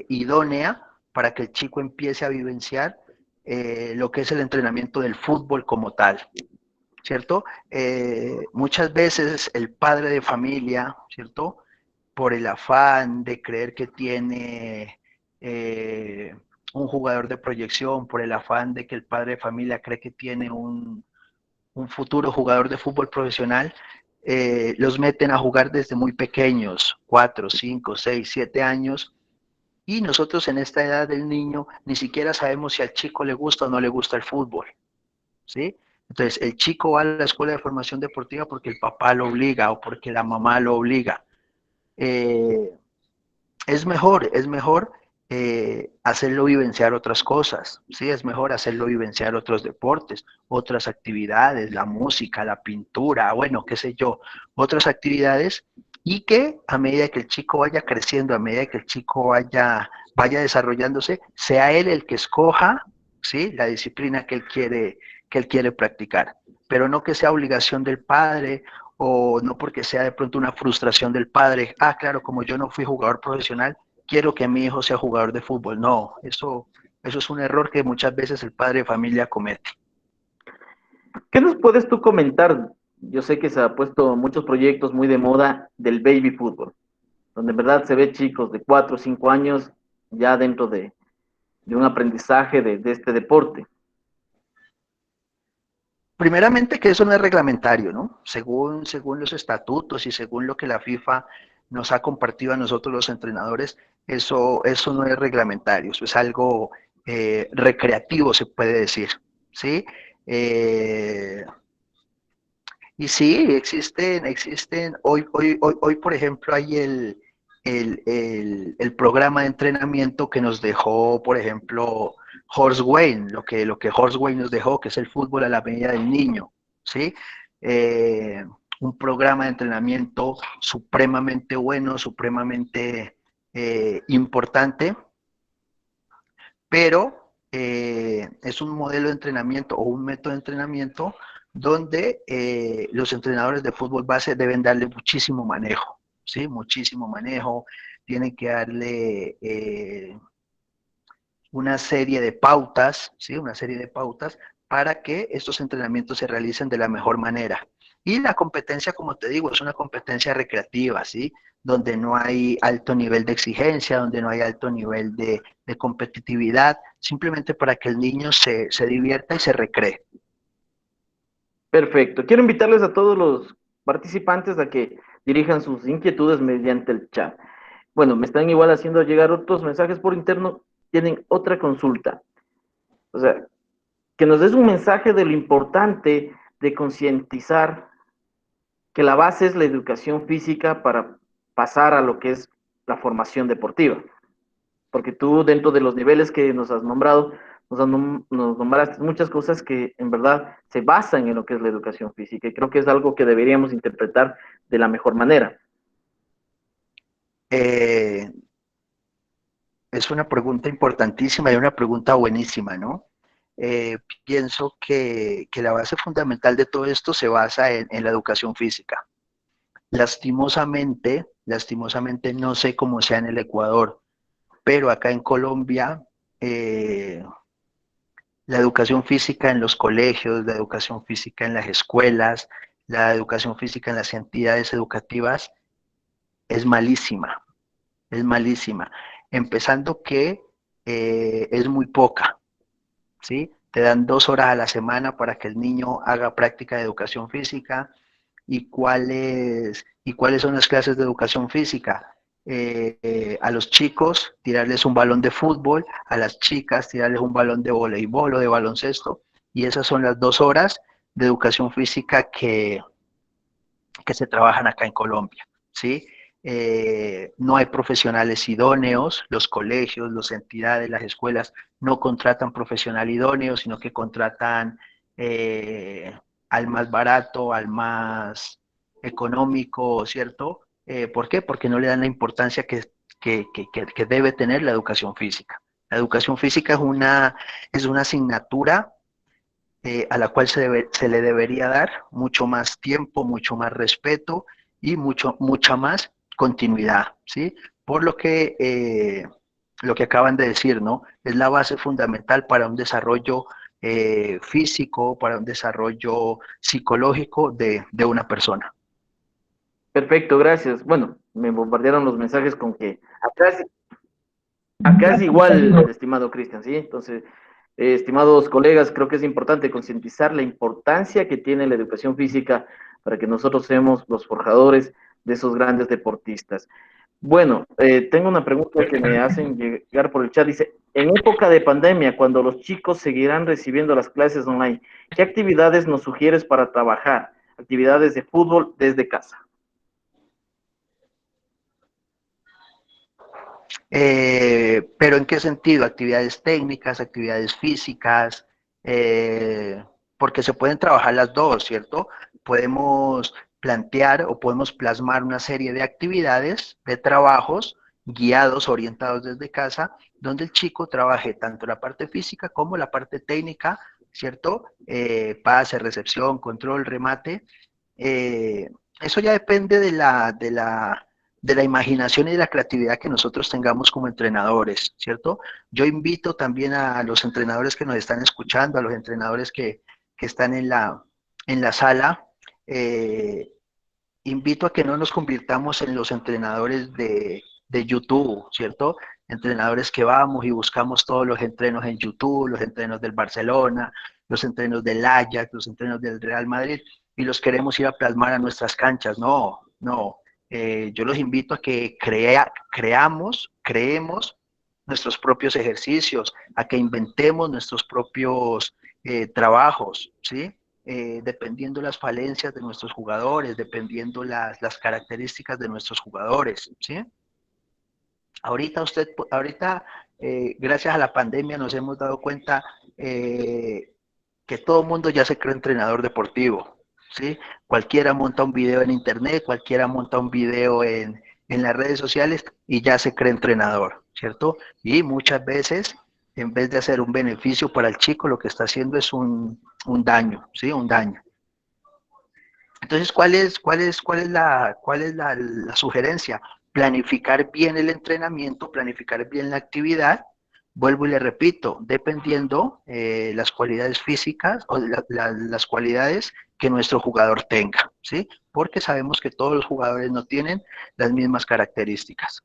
idónea para que el chico empiece a vivenciar lo que es el entrenamiento del fútbol como tal, ¿cierto? Muchas veces el padre de familia, ¿cierto? Por el afán de creer que tiene un jugador de proyección, por el afán de que el padre de familia cree que tiene un futuro jugador de fútbol profesional, los meten a jugar desde muy pequeños, 4, 5, 6, 7 años, y nosotros en esta edad del niño ni siquiera sabemos si al chico le gusta o no le gusta el fútbol, ¿sí? Entonces, el chico va a la escuela de formación deportiva porque el papá lo obliga o porque la mamá lo obliga. Eh, es mejor hacerlo vivenciar otras cosas, ¿sí? Es mejor hacerlo vivenciar otros deportes, otras actividades, la música, la pintura, bueno, qué sé yo, otras actividades y que a medida que el chico vaya creciendo, a medida que el chico vaya desarrollándose, sea él el que escoja, ¿sí? La disciplina que él quiere practicar, pero no que sea obligación del padre o no porque sea de pronto una frustración del padre, ah, claro, como yo no fui jugador profesional, quiero que mi hijo sea jugador de fútbol. No, eso es un error que muchas veces el padre de familia comete. ¿Qué nos puedes tú comentar? Yo sé que se ha puesto muchos proyectos muy de moda del baby fútbol, donde en verdad se ve chicos de 4 o 5 años ya dentro de un aprendizaje de este deporte. Primeramente que eso no es reglamentario, ¿no? Según los estatutos y según lo que la FIFA nos ha compartido a nosotros los entrenadores, eso no es reglamentario, eso es algo recreativo, se puede decir, ¿sí? Eh, Y sí, hoy por ejemplo, hay el programa de entrenamiento que nos dejó, por ejemplo, Horst Wayne, lo que Horst Wayne nos dejó, que es el fútbol a la medida del niño, ¿sí? Eh, un programa de entrenamiento supremamente bueno, supremamente importante, pero es un modelo de entrenamiento o un método de entrenamiento donde los entrenadores de fútbol base deben darle muchísimo manejo, ¿sí? Muchísimo manejo, tienen que darle una serie de pautas, ¿sí? Una serie de pautas para que estos entrenamientos se realicen de la mejor manera. Y la competencia, como te digo, es una competencia recreativa, ¿sí? Donde no hay alto nivel de exigencia, donde no hay alto nivel de competitividad, simplemente para que el niño se divierta y se recree. Perfecto. Quiero invitarles a todos los participantes a que dirijan sus inquietudes mediante el chat. Bueno, me están igual haciendo llegar otros mensajes por interno. Tienen otra consulta. O sea, que nos des un mensaje de lo importante de concientizar que la base es la educación física para pasar a lo que es la formación deportiva. Porque tú, dentro de los niveles que nos has nombrado, nos nombraste muchas cosas que en verdad se basan en lo que es la educación física. Y creo que es algo que deberíamos interpretar de la mejor manera. Eh, es una pregunta importantísima y una pregunta buenísima, ¿no? Pienso que la base fundamental de todo esto se basa en la educación física. Lastimosamente no sé cómo sea en el Ecuador, pero acá en Colombia eh, la educación física en los colegios, la educación física en las escuelas, la educación física en las entidades educativas es malísima, es malísima. Empezando que es muy poca, ¿sí? Te dan 2 horas a la semana para que el niño haga práctica de educación física. ¿Y cuáles son las clases de educación física? A los chicos tirarles un balón de fútbol, a las chicas tirarles un balón de voleibol o de baloncesto, y esas son las 2 horas de educación física que se trabajan acá en Colombia, ¿sí? No hay profesionales idóneos, los colegios, las entidades, las escuelas no contratan profesional idóneo, sino que contratan al más barato, al más económico, ¿cierto? ¿Por qué? Porque no le dan la importancia que debe tener la educación física. La educación física es una asignatura a la cual se le debería dar mucho más tiempo, mucho más respeto y mucha más continuidad, ¿sí? Por lo que acaban de decir, ¿no? Es la base fundamental para un desarrollo físico, para un desarrollo psicológico de una persona. Perfecto, gracias. Bueno, me bombardearon los mensajes con que acá es igual, estimado Cristian, ¿sí? Entonces, estimados colegas, creo que es importante concientizar la importancia que tiene la educación física para que nosotros seamos los forjadores de esos grandes deportistas. Bueno, tengo una pregunta que me hacen llegar por el chat. Dice, en época de pandemia, cuando los chicos seguirán recibiendo las clases online, ¿qué actividades nos sugieres para trabajar? Actividades de fútbol desde casa. Pero ¿en qué sentido? Actividades técnicas, actividades físicas, porque se pueden trabajar las dos, ¿cierto? Podemos plantear o podemos plasmar una serie de actividades, de trabajos guiados, orientados desde casa, donde el chico trabaje tanto la parte física como la parte técnica, ¿cierto? Pase, recepción, control, remate. Eso ya depende de la imaginación y de la creatividad que nosotros tengamos como entrenadores, ¿cierto? Yo invito también a los entrenadores que nos están escuchando, a los entrenadores que están en la sala, eh, invito a que no nos convirtamos en los entrenadores de YouTube, ¿cierto? Entrenadores que vamos y buscamos todos los entrenos en YouTube, los entrenos del Barcelona, los entrenos del Ajax, los entrenos del Real Madrid, y los queremos ir a plasmar a nuestras canchas. No, no. Yo los invito a que creemos nuestros propios ejercicios, a que inventemos nuestros propios trabajos, ¿sí? Dependiendo las falencias de nuestros jugadores, dependiendo las características de nuestros jugadores, ¿sí? Ahorita, gracias a la pandemia nos hemos dado cuenta que todo el mundo ya se cree entrenador deportivo, ¿sí? Cualquiera monta un video en internet, cualquiera monta un video en las redes sociales y ya se cree entrenador, ¿cierto? Y muchas veces, en vez de hacer un beneficio para el chico, lo que está haciendo es un daño, ¿sí? Un daño. Entonces, cuál es la sugerencia? Planificar bien el entrenamiento, planificar bien la actividad. Vuelvo y le repito, dependiendo las cualidades físicas o las cualidades que nuestro jugador tenga, ¿sí? Porque sabemos que todos los jugadores no tienen las mismas características.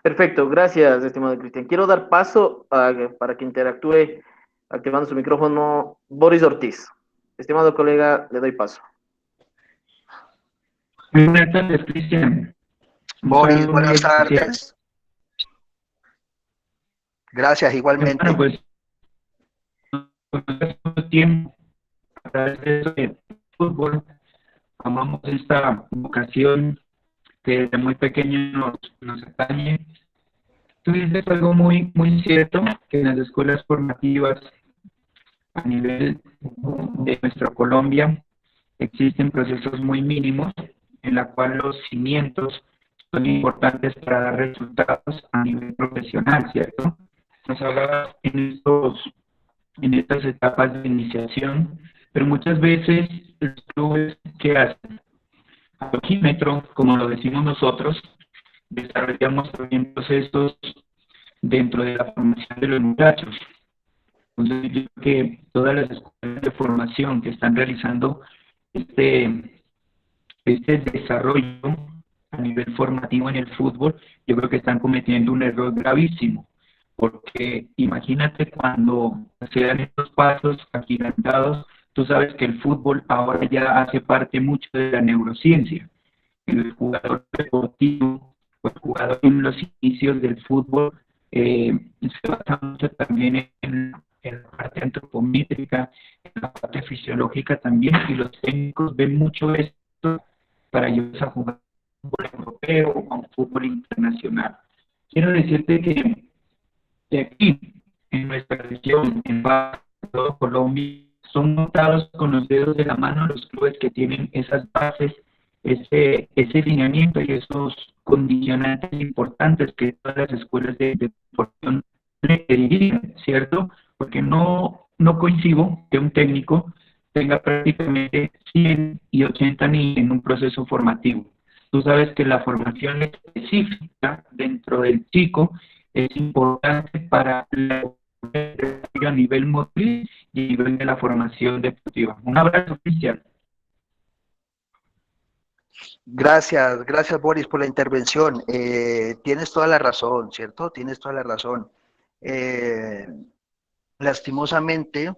Perfecto, gracias, estimado Cristian. Quiero dar paso para que interactúe activando su micrófono Boris Ortiz. Estimado colega, le doy paso. Muy buenas tardes, Cristian. Un Boris, saludo muy buenas especial. tardes. Gracias, Bueno, igualmente. pues, hace tiempo a través de fútbol, amamos esta vocación que desde muy pequeño nos atañe. Tú dices algo muy cierto, que en las escuelas formativas a nivel de nuestra Colombia existen procesos muy mínimos en la cual los cimientos son importantes para dar resultados a nivel profesional, ¿cierto? Nos hablabas en estas etapas de iniciación, pero muchas veces los clubes que hacen alojímetro, como lo decimos nosotros, desarrollamos también procesos dentro de la formación de los muchachos. Entonces, yo creo que todas las escuelas de formación que están realizando este, este desarrollo a nivel formativo en el fútbol, yo creo que están cometiendo un error gravísimo, porque imagínate cuando se dan estos pasos agigantados, tú sabes que el fútbol ahora ya hace parte mucho de la neurociencia. El jugador deportivo, o el jugador en los inicios del fútbol, se basa mucho también en la parte antropométrica, en la parte fisiológica también, y los técnicos ven mucho esto para ayudarlos a jugar fútbol europeo o a un fútbol internacional. Quiero decirte que aquí, en nuestra región, en todo Colombia, son montados con los dedos de la mano los clubes que tienen esas bases, ese lineamiento y esos condicionantes importantes que todas las escuelas de formación requerirían, ¿cierto? Porque no coincido que un técnico tenga prácticamente 100 y 80 niños en un proceso formativo. Tú sabes que la formación específica dentro del chico es importante para a nivel motriz y a nivel de la formación deportiva. Un abrazo, Cristian. Gracias Boris por la intervención. Tienes toda la razón, ¿cierto? Tienes toda la razón. Eh, lastimosamente,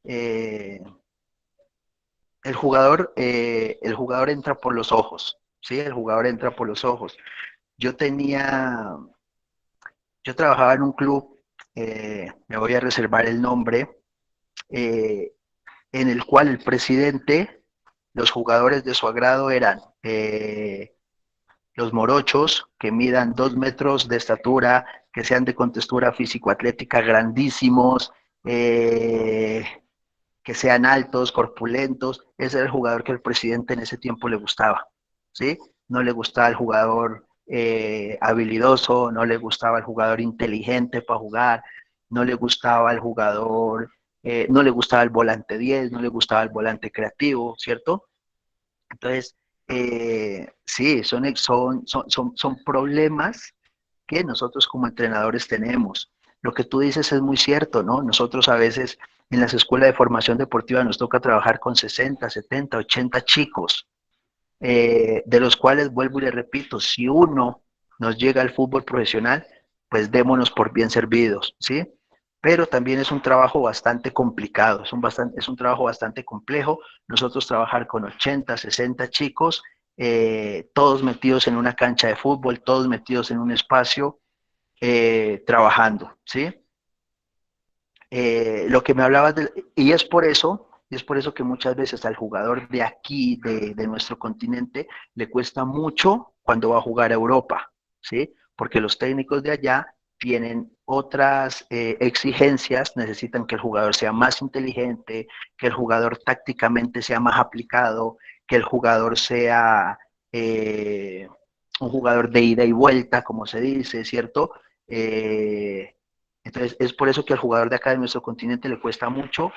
eh, el jugador entra por los ojos, ¿sí? El jugador entra por los ojos. Yo tenía, yo trabajaba en un club, me voy a reservar el nombre, eh, en el cual el presidente, los jugadores de su agrado eran los morochos, que midan 2 metros de estatura, que sean de contextura físico-atlética grandísimos, que sean altos, corpulentos. Ese era el jugador que al presidente en ese tiempo le gustaba, ¿sí? No le gustaba el jugador habilidoso, no le gustaba el jugador inteligente para jugar, no le gustaba el jugador, no le gustaba el volante 10, no le gustaba el volante creativo, ¿cierto? Entonces, sí, son problemas que nosotros como entrenadores tenemos. Lo que tú dices es muy cierto, ¿no? Nosotros a veces en las escuelas de formación deportiva nos toca trabajar con 60, 70, 80 chicos, de los cuales vuelvo y le repito, si uno nos llega al fútbol profesional, pues démonos por bien servidos, ¿sí? Pero también es un trabajo bastante complicado, es un trabajo bastante complejo. Nosotros trabajar con 80, 60 chicos, todos metidos en una cancha de fútbol, todos metidos en un espacio, trabajando, ¿sí? Lo que me hablabas y es por eso que muchas veces al jugador de aquí, de nuestro continente, le cuesta mucho cuando va a jugar a Europa, ¿sí? Porque los técnicos de allá tienen otras exigencias, necesitan que el jugador sea más inteligente, que el jugador tácticamente sea más aplicado, que el jugador sea un jugador de ida y vuelta, como se dice, ¿cierto? Entonces, es por eso que al jugador de acá de nuestro continente le cuesta mucho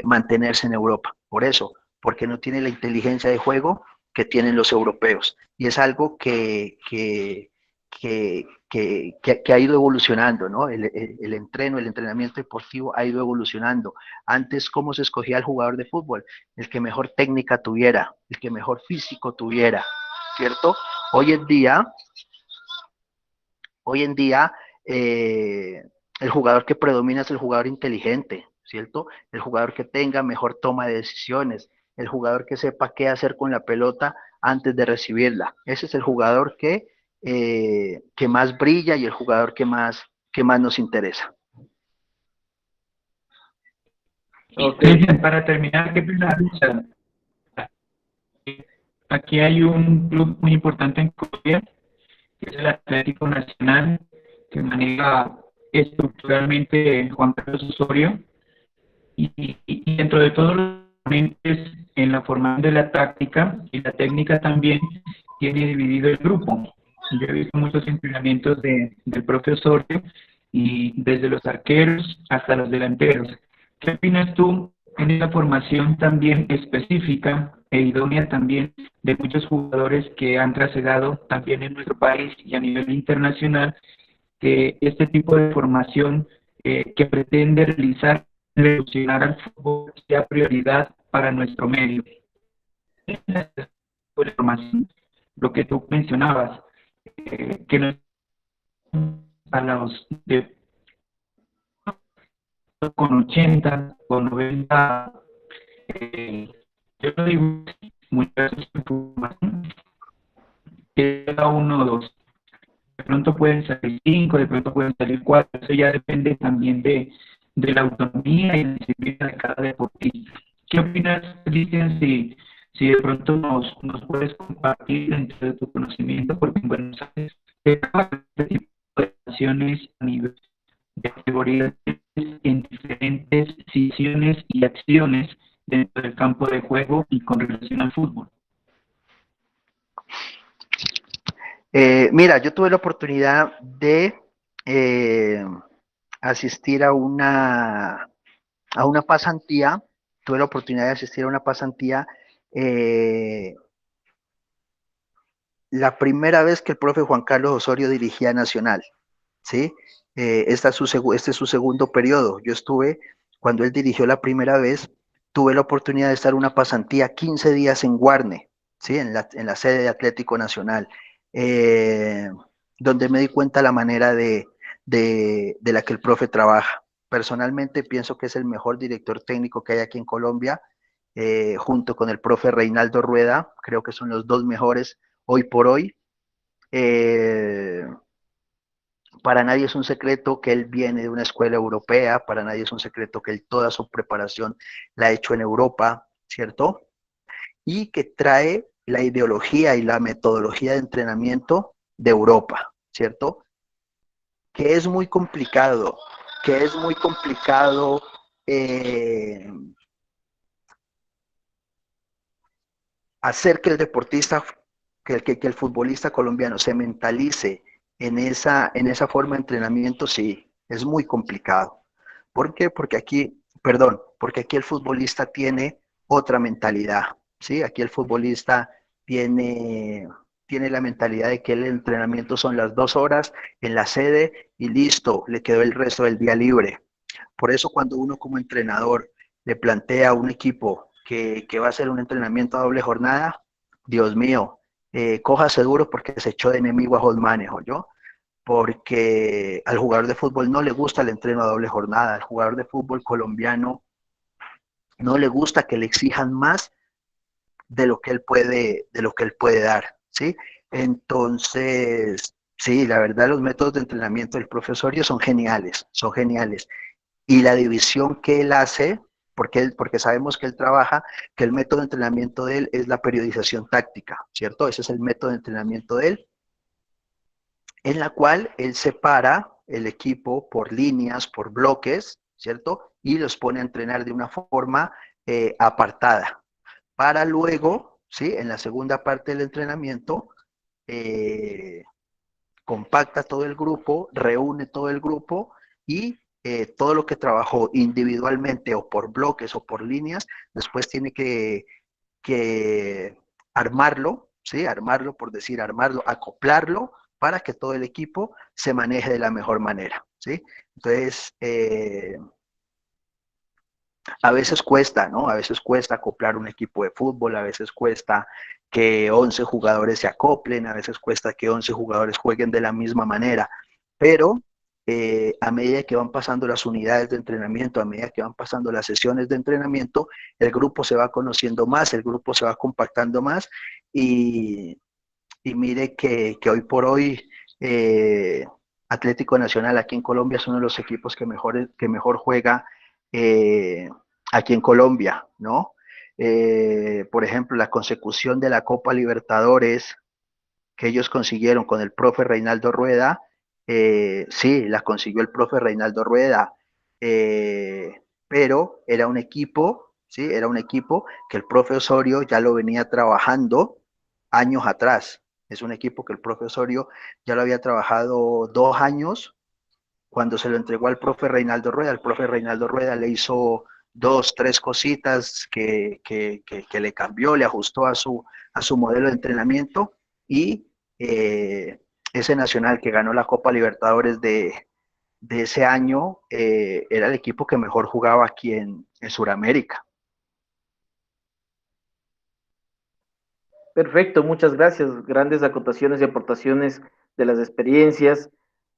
mantenerse en Europa. Por eso, porque no tiene la inteligencia de juego que tienen los europeos. Y es algo que ha ido evolucionando, ¿no? El entrenamiento deportivo ha ido evolucionando. Antes, ¿cómo se escogía el jugador de fútbol? El que mejor técnica tuviera, el que mejor físico tuviera, ¿cierto? Hoy en día, hoy en día el jugador que predomina es el jugador inteligente, ¿cierto? El jugador que tenga mejor toma de decisiones, el jugador que sepa qué hacer con la pelota antes de recibirla. Ese es el jugador que más brilla y el jugador que más nos interesa. Okay. Para terminar, ¿qué piensas? Aquí hay un club muy importante en Colombia, que es el Atlético Nacional, que maneja estructuralmente Juan Carlos Osorio, y dentro de todos los componentes en la formación de la táctica y la técnica también tiene dividido el grupo. Yo he visto muchos entrenamientos del propio Osorio, y desde los arqueros hasta los delanteros. ¿Qué opinas tú en esa formación también específica e idónea también de muchos jugadores que han trasladado también en nuestro país y a nivel internacional, que este tipo de formación que pretende realizar, revolucionar al fútbol, sea prioridad para nuestro medio? La formación, lo que tú mencionabas, que no a los de con 80, con 90, yo lo digo, muchas información, cada uno o dos. De pronto pueden salir 5, de pronto pueden salir 4, eso ya depende también de la autonomía y la disciplina de cada deportista. ¿Qué opinas, Cristian, si de pronto nos puedes compartir dentro de tu conocimiento? Porque en Buenos Aires este tipo de acciones a nivel de categorías en diferentes decisiones y acciones dentro del campo de juego y con relación al fútbol. Mira, yo tuve la oportunidad de asistir a una pasantía, tuve la oportunidad de asistir a una pasantía la primera vez que el profe Juan Carlos Osorio dirigía Nacional, ¿sí? Este es su segundo periodo. Yo estuve, cuando él dirigió la primera vez, tuve la oportunidad de estar una pasantía 15 días en Guarne, ¿sí? En la sede de Atlético Nacional, donde me di cuenta la manera de la que el profe trabaja. Personalmente pienso que es el mejor director técnico que hay aquí en Colombia, junto con el profe Reinaldo Rueda, creo que son los dos mejores hoy por hoy. Para nadie es un secreto que él viene de una escuela europea, para nadie es un secreto que él toda su preparación la ha hecho en Europa, ¿cierto? Y que trae la ideología y la metodología de entrenamiento de Europa, ¿cierto? Que es muy complicado, hacer que el deportista, que el futbolista colombiano se mentalice en esa forma de entrenamiento, sí, es muy complicado. ¿Por qué? Porque aquí el futbolista tiene otra mentalidad, ¿sí? Aquí el futbolista tiene la mentalidad de que el entrenamiento son las 2 horas en la sede y listo, le quedó el resto del día libre. Por eso cuando uno como entrenador le plantea a un equipo que va a hacer un entrenamiento a doble jornada, Dios mío, cójase duro porque se echó de enemigo a Holmanes, yo, porque al jugador de fútbol no le gusta el entreno a doble jornada, al jugador de fútbol colombiano no le gusta que le exijan más de lo que él puede dar, ¿sí? Entonces, sí, la verdad los métodos de entrenamiento del profesorio son geniales, son geniales. Y la división que él hace, porque sabemos que él trabaja, que el método de entrenamiento de él es la periodización táctica, ¿cierto? Ese es el método de entrenamiento de él, en la cual él separa el equipo por líneas, por bloques, ¿cierto? Y los pone a entrenar de una forma apartada, para luego, ¿sí? En la segunda parte del entrenamiento, compacta todo el grupo, reúne todo el grupo y todo lo que trabajó individualmente o por bloques o por líneas, después tiene que armarlo, ¿sí? Armarlo, por decir, armarlo, acoplarlo para que todo el equipo se maneje de la mejor manera, ¿sí? Entonces, a veces cuesta, ¿no? A veces cuesta acoplar un equipo de fútbol, a veces cuesta que 11 jugadores se acoplen, a veces cuesta que 11 jugadores jueguen de la misma manera, pero a medida que van pasando las unidades de entrenamiento, a medida que van pasando las sesiones de entrenamiento, el grupo se va conociendo más, el grupo se va compactando más y, y mire que hoy por hoy Atlético Nacional aquí en Colombia es uno de los equipos que mejor juega eh, aquí en Colombia, ¿no? Por ejemplo, la consecución de la Copa Libertadores que ellos consiguieron con el profe Reinaldo Rueda, sí, la consiguió el profe Reinaldo Rueda, pero era un equipo, sí, era un equipo que el profe Osorio ya lo venía trabajando años atrás. Es un equipo que el profe Osorio ya lo había trabajado 2 años cuando se lo entregó al profe Reinaldo Rueda. El profe Reinaldo Rueda le hizo dos, tres cositas que le cambió, le ajustó a su modelo de entrenamiento y ese Nacional que ganó la Copa Libertadores de ese año era el equipo que mejor jugaba aquí en Sudamérica. Perfecto, muchas gracias. Grandes acotaciones y aportaciones de las experiencias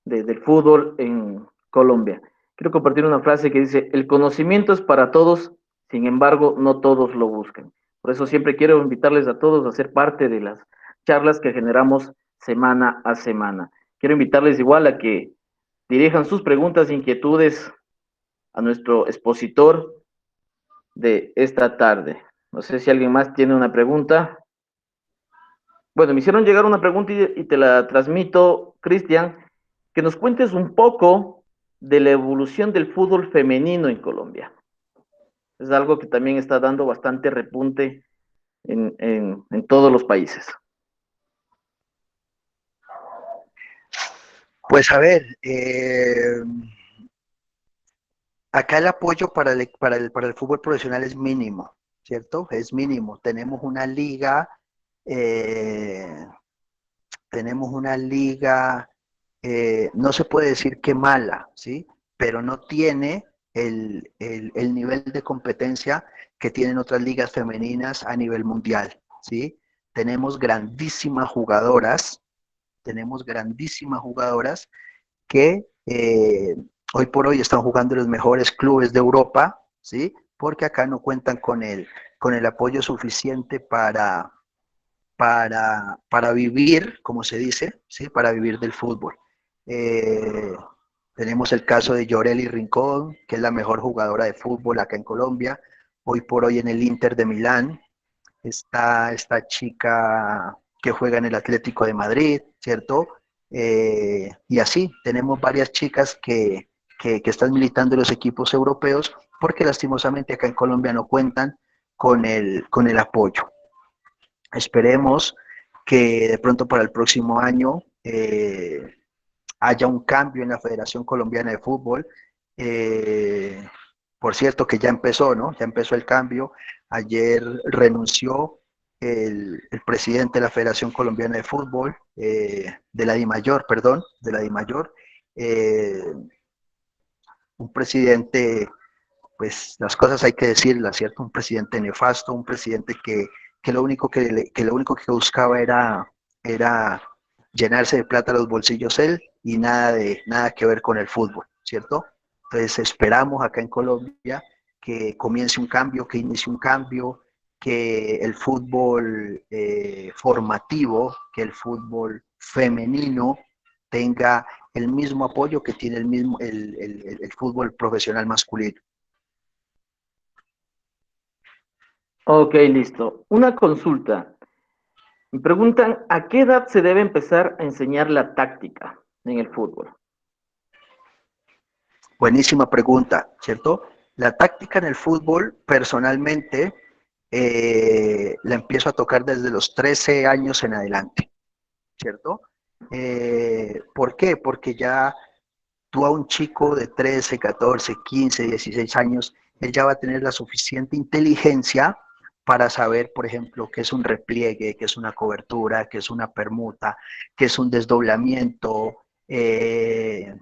del fútbol en Colombia. Quiero compartir una frase que dice, el conocimiento es para todos, sin embargo, no todos lo buscan. Por eso siempre quiero invitarles a todos a ser parte de las charlas que generamos semana a semana. Quiero invitarles igual a que dirijan sus preguntas e inquietudes a nuestro expositor de esta tarde. No sé si alguien más tiene una pregunta. Bueno, me hicieron llegar una pregunta y te la transmito, Cristian, que nos cuentes un poco de la evolución del fútbol femenino en Colombia. Es algo que también está dando bastante repunte en todos los países. Pues a ver, acá el apoyo para el fútbol profesional es mínimo, ¿cierto? Es mínimo. Eh, tenemos una liga, no se puede decir que mala, ¿sí? Pero no tiene el nivel de competencia que tienen otras ligas femeninas a nivel mundial, ¿sí? Tenemos grandísimas jugadoras, tenemos grandísimas jugadoras que hoy por hoy están jugando en los mejores clubes de Europa, ¿sí? Porque acá no cuentan con el apoyo suficiente para vivir, como se dice, ¿sí? Para vivir del fútbol. Eh, tenemos el caso de Yoreli Rincón, que es la mejor jugadora de fútbol acá en Colombia, hoy por hoy en el Inter de Milán. Está esta chica que juega en el Atlético de Madrid, ¿cierto? Y así, tenemos varias chicas que están militando en los equipos europeos porque lastimosamente acá en Colombia no cuentan con el apoyo. Esperemos que de pronto para el próximo año haya un cambio en la Federación Colombiana de Fútbol. Eh, por cierto, que ya empezó, ¿no? Ya empezó el cambio. Ayer renunció el presidente de la Federación Colombiana de Fútbol, de la DIMAYOR, perdón, de la DIMAYOR. Eh, un presidente, pues las cosas hay que decirlas, ¿cierto? Un presidente nefasto, un presidente que lo único que buscaba era llenarse de plata los bolsillos él y nada que ver con el fútbol, ¿cierto? Entonces esperamos acá en Colombia que comience un cambio, que inicie un cambio, que el fútbol formativo, que el fútbol femenino tenga el mismo apoyo que tiene el fútbol profesional masculino. Ok, listo. Una consulta. Me preguntan, ¿a qué edad se debe empezar a enseñar la táctica en el fútbol? Buenísima pregunta, ¿cierto? La táctica en el fútbol, personalmente, la empiezo a tocar desde los 13 años en adelante, ¿cierto? ¿Por qué? Porque ya tú a un chico de 13, 14, 15, 16 años, él ya va a tener la suficiente inteligencia para saber, por ejemplo, qué es un repliegue, qué es una cobertura, qué es una permuta, qué es un desdoblamiento, qué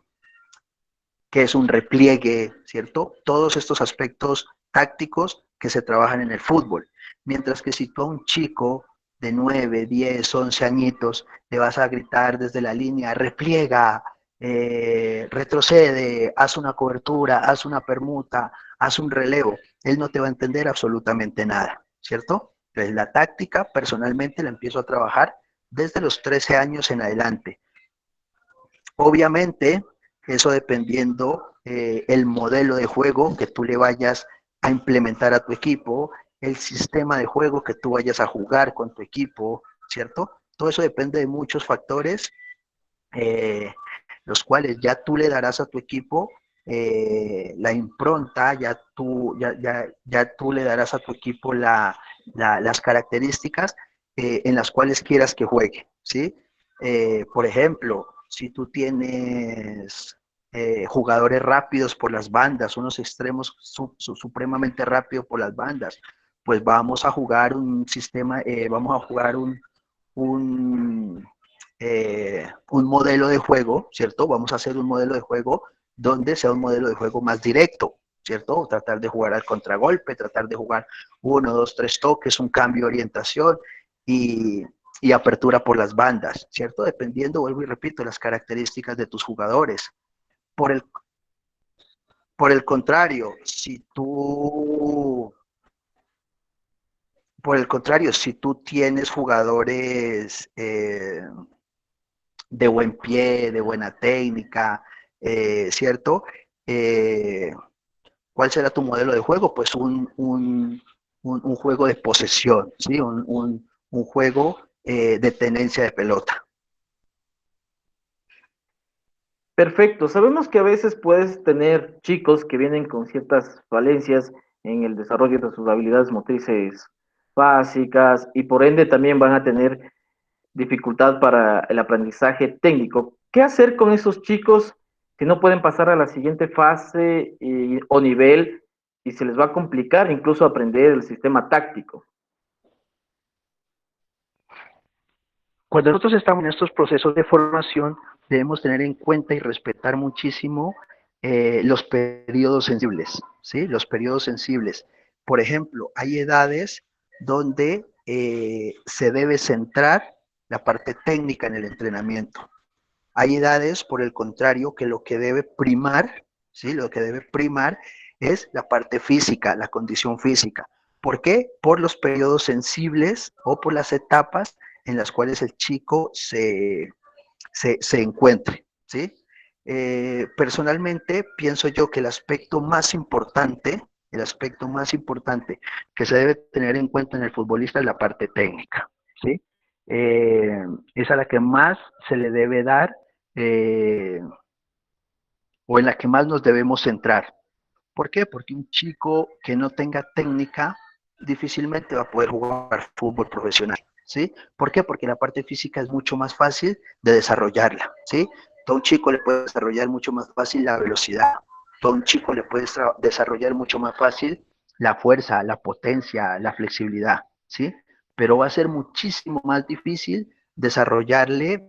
es un repliegue, ¿cierto? Todos estos aspectos tácticos que se trabajan en el fútbol. Mientras que si tú a un chico de 9, 10, 11 añitos le vas a gritar desde la línea, repliega, retrocede, haz una cobertura, haz una permuta, haz un relevo, él no te va a entender absolutamente nada, ¿cierto? Entonces la táctica personalmente la empiezo a trabajar desde los 13 años en adelante. Obviamente, eso dependiendo el modelo de juego que tú le vayas a implementar a tu equipo, el sistema de juego que tú vayas a jugar con tu equipo, ¿cierto? Todo eso depende de muchos factores, eh, los cuales ya tú le darás a tu equipo la impronta, ya tú le darás a tu equipo las características en las cuales quieras que juegue, ¿sí? Por ejemplo, si tú tienes jugadores rápidos por las bandas, unos extremos supremamente rápidos por las bandas, pues vamos a jugar un sistema, vamos a jugar un modelo de juego, ¿cierto? Vamos a hacer un modelo de juego donde sea un modelo de juego más directo, ¿cierto? Tratar de jugar al contragolpe, tratar de jugar 1, 2, 3 toques, un cambio de orientación y, y apertura por las bandas, ¿cierto? Dependiendo, vuelvo y repito, las características de tus jugadores. Por el, por el contrario, si tú tienes jugadores de buen pie, de buena técnica, ¿cierto? Eh, ¿Cuál será tu modelo de juego? Pues un juego de posesión, ¿sí? Un juego de tenencia de pelota. Perfecto. Sabemos que a veces puedes tener chicos que vienen con ciertas falencias en el desarrollo de sus habilidades motrices básicas y por ende también van a tener dificultad para el aprendizaje técnico. ¿Qué hacer con esos chicos que no pueden pasar a la siguiente fase o nivel y se les va a complicar incluso aprender el sistema táctico? Cuando nosotros estamos en estos procesos de formación, debemos tener en cuenta y respetar muchísimo los periodos sensibles, ¿sí? Los periodos sensibles. Por ejemplo, hay edades donde se debe centrar la parte técnica en el entrenamiento. Hay edades, por el contrario, que lo que debe primar, ¿sí? Lo que debe primar es la parte física, la condición física. ¿Por qué? Por los periodos sensibles o por las etapas en las cuales el chico se encuentre, ¿sí? Personalmente pienso yo que el aspecto más importante que se debe tener en cuenta en el futbolista es la parte técnica, ¿sí? Es a la que más se le debe dar eh, o en la que más nos debemos centrar. ¿Por qué? Porque un chico que no tenga técnica difícilmente va a poder jugar fútbol profesional, ¿sí? ¿Por qué? Porque la parte física es mucho más fácil de desarrollarla, ¿sí? Todo un chico le puede desarrollar mucho más fácil la velocidad, todo un chico le puede desarrollar mucho más fácil la fuerza, la potencia, la flexibilidad, ¿sí? Pero va a ser muchísimo más difícil desarrollarle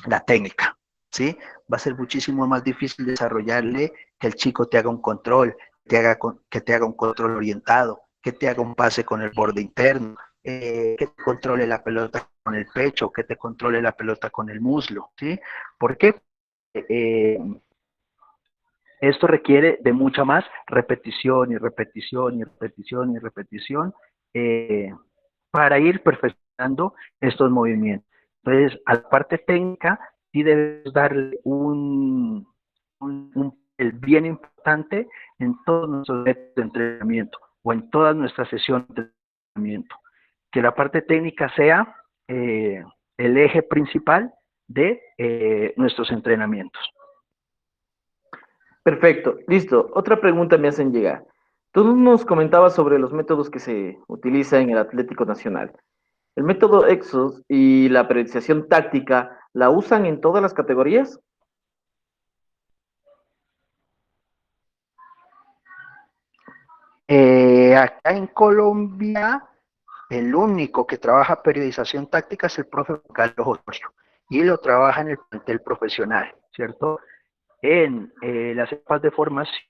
la técnica, ¿sí? Va a ser muchísimo más difícil desarrollarle que el chico te haga un control, que te haga un control orientado, que te haga un pase con el borde interno, que te controle la pelota con el pecho, que te controle la pelota con el muslo, ¿sí? ¿Por qué? Eh, Esto requiere de mucha más repetición y repetición y repetición y repetición eh, para ir perfeccionando estos movimientos. Entonces, a la parte técnica, sí debes darle el bien importante en todos nuestros métodos de entrenamiento o en todas nuestras sesiones de entrenamiento. Que la parte técnica sea el eje principal de nuestros entrenamientos. Perfecto, listo. Otra pregunta me hacen llegar. Tú nos comentabas sobre los métodos que se utilizan en el Atlético Nacional. ¿El método Exos y la periodización táctica la usan en todas las categorías? Acá en Colombia, el único que trabaja periodización táctica es el profe Carlos Osorio y lo trabaja en el plantel profesional, ¿cierto? En las etapas de formación,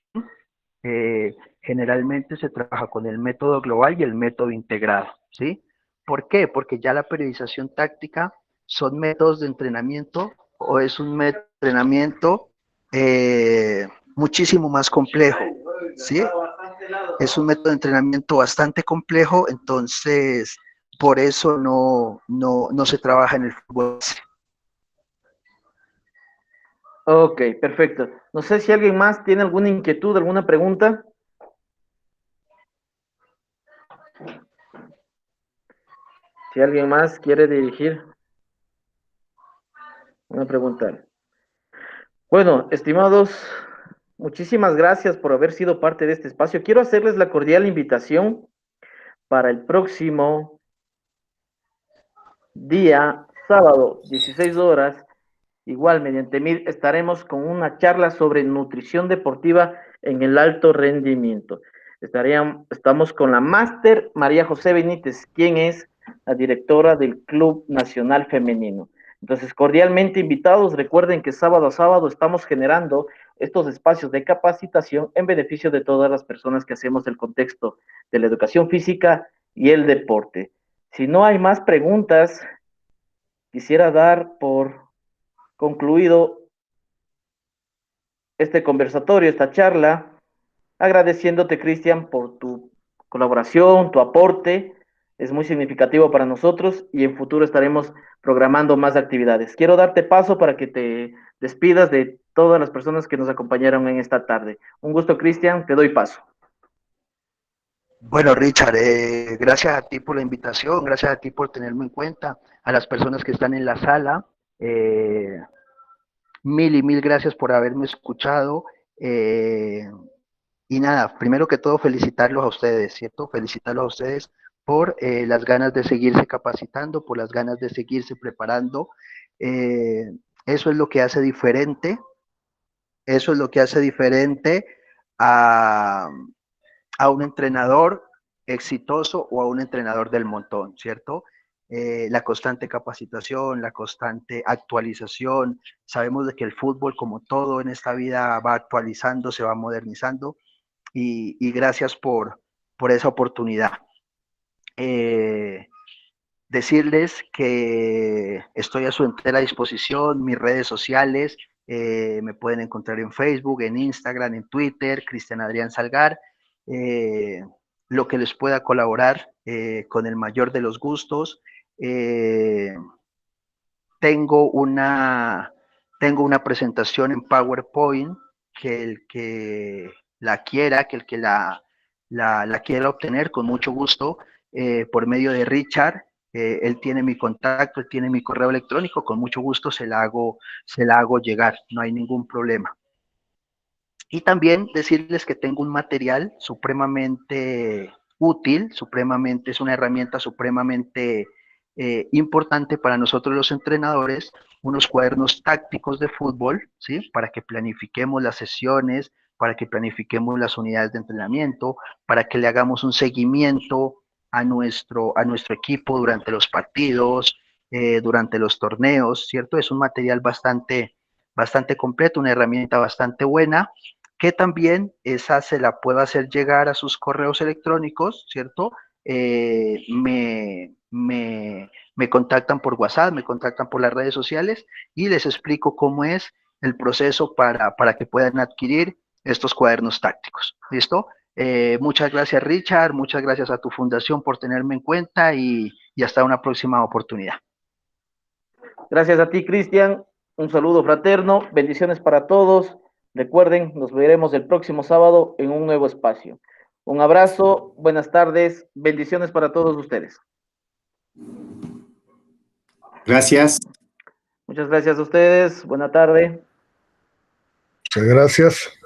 generalmente se trabaja con el método global y el método integrado, ¿sí? ¿Por qué? Porque ya la periodización táctica son métodos de entrenamiento o es un método de entrenamiento muchísimo más complejo, ¿sí? Es un método de entrenamiento bastante complejo, entonces por eso no se trabaja en el fútbol. Ok, perfecto. No sé si alguien más tiene alguna inquietud, alguna pregunta. Si alguien más quiere dirigir una pregunta. Bueno, estimados, muchísimas gracias por haber sido parte de este espacio. Quiero hacerles la cordial invitación para el próximo día, sábado, 16 horas. Igual, mediante Meet estaremos con una charla sobre nutrición deportiva en el alto rendimiento. Estamos con la máster María José Benítez, quien es la directora del Club Nacional Femenino. Entonces, cordialmente invitados, recuerden que sábado a sábado estamos generando estos espacios de capacitación en beneficio de todas las personas que hacemos el contexto de la educación física y el deporte. Si no hay más preguntas, quisiera dar por concluido este conversatorio, esta charla, agradeciéndote, Cristian, por tu colaboración, tu aporte. Es muy significativo para nosotros y en futuro estaremos programando más actividades. Quiero darte paso para que te despidas de todas las personas que nos acompañaron en esta tarde. Un gusto, Cristian, te doy paso. Bueno, Richard, gracias a ti por la invitación, gracias a ti por tenerme en cuenta, a las personas que están en la sala, eh, mil y mil gracias por haberme escuchado. eh, y nada, primero que todo felicitarlos a ustedes, ¿cierto? Felicitarlos a ustedes por las ganas de seguirse capacitando, por las ganas de seguirse preparando. Eh, eso es lo que hace diferente, eso es lo que hace diferente a, a un entrenador exitoso o a un entrenador del montón, ¿cierto? La constante capacitación, la constante actualización. Sabemos de que el fútbol, como todo en esta vida, va actualizando, se va modernizando y gracias por esa oportunidad. Eh, Decirles que estoy a su entera disposición, mis redes sociales, me pueden encontrar en Facebook, en Instagram, en Twitter, Cristian Adrián Salgar, eh, lo que les pueda colaborar con el mayor de los gustos. Eh, tengo, una, tengo una presentación en PowerPoint que el que la quiera, que el que la quiera obtener con mucho gusto por medio de Richard. Él tiene mi contacto, él tiene mi correo electrónico, con mucho gusto se la hago llegar, no hay ningún problema. Y también decirles que tengo un material supremamente útil, supremamente, es una herramienta supremamente importante para nosotros los entrenadores, unos cuadernos tácticos de fútbol, ¿sí? Para que planifiquemos las sesiones, para que planifiquemos las unidades de entrenamiento, para que le hagamos un seguimiento a nuestro equipo durante los partidos, durante los torneos, ¿cierto? Es un material bastante completo, una herramienta bastante buena que también esa se la puedo hacer llegar a sus correos electrónicos, ¿cierto? Me contactan por WhatsApp, me contactan por las redes sociales y les explico cómo es el proceso para que puedan adquirir estos cuadernos tácticos. ¿Listo? Muchas gracias, Richard. Muchas gracias a tu fundación por tenerme en cuenta y hasta una próxima oportunidad. Gracias a ti, Cristian. Un saludo fraterno. Bendiciones para todos. Recuerden, nos veremos el próximo sábado en un nuevo espacio. Un abrazo, buenas tardes, bendiciones para todos ustedes. Gracias. Muchas gracias a ustedes. Buena tarde. Muchas gracias.